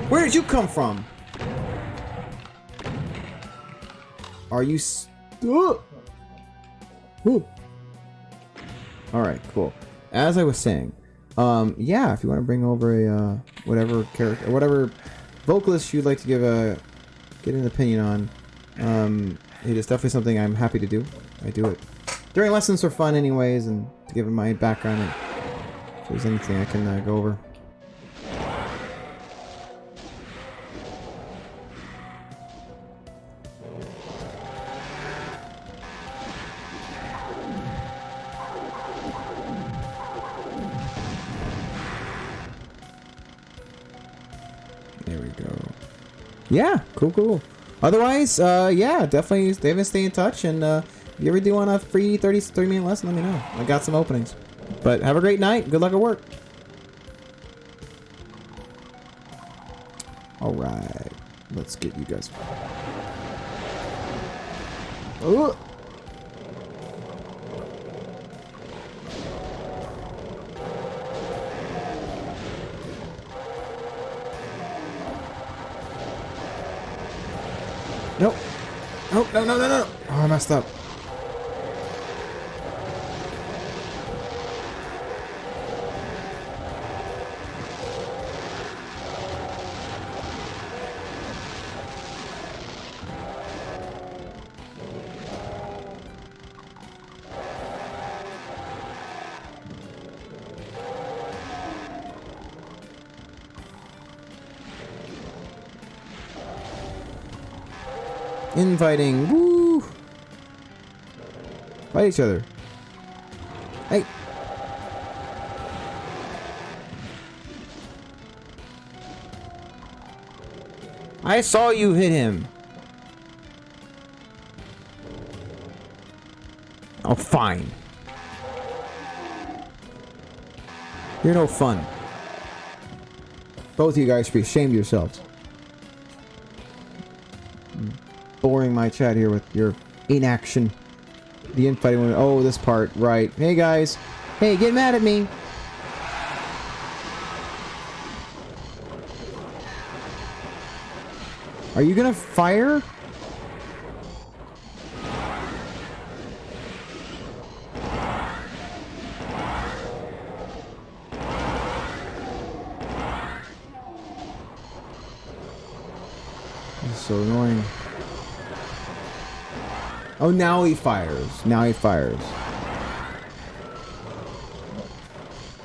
Where did you come from? Are you... Alright, cool. As I was saying, yeah, if you want to bring over a, whatever character, or whatever vocalist you'd like to get an opinion on, it is definitely something I'm happy to do. I do it during lessons for fun anyways, and to give them my background, and if there's anything I can go over. Yeah, cool. Otherwise, yeah, definitely stay in touch, and if you ever do want a free 30-minute lesson, let me know. I got some openings. But have a great night. Good luck at work. All right, let's get you guys. Ooh. Nope. Oh, no. Oh, I messed up. Infighting. Woo! Fight each other. Hey. I saw you hit him. Oh, fine. You're no fun. Both of you guys should be ashamed of yourselves. Boring my chat here with your inaction. The infighting one. Oh, this part, right. Hey guys. Hey, get mad at me. Are you gonna fire? This is so annoying. Oh, now he fires. Now he fires.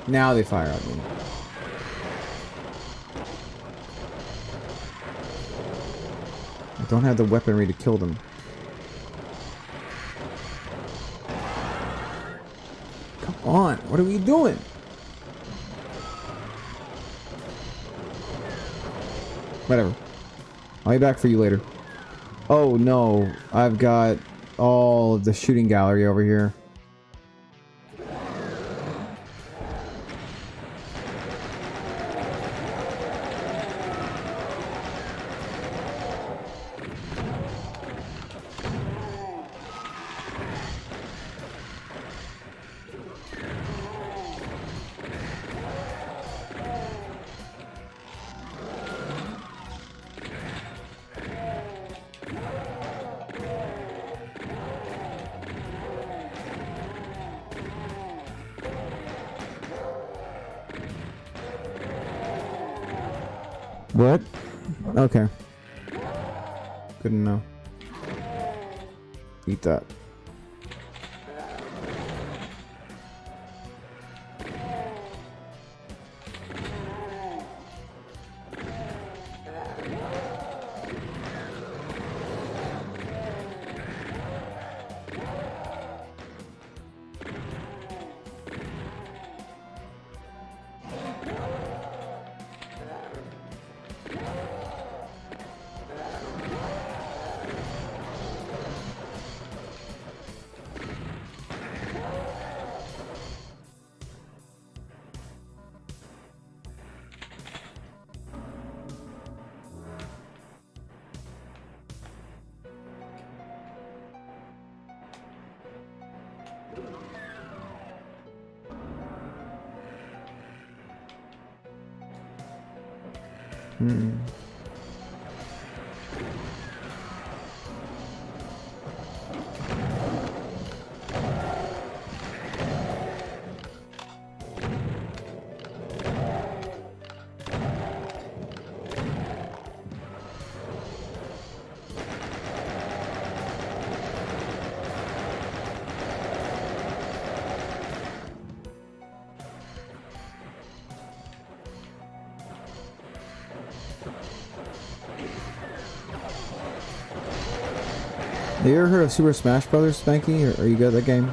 Now they fire at me. I don't have the weaponry to kill them. Come on, what are we doing? Whatever. I'll be back for you later. Oh no, I've got all of the shooting gallery over here. What? Okay. Good to know. Eat that. Have you ever heard of Super Smash Brothers, Spanky? Or are you good at that game?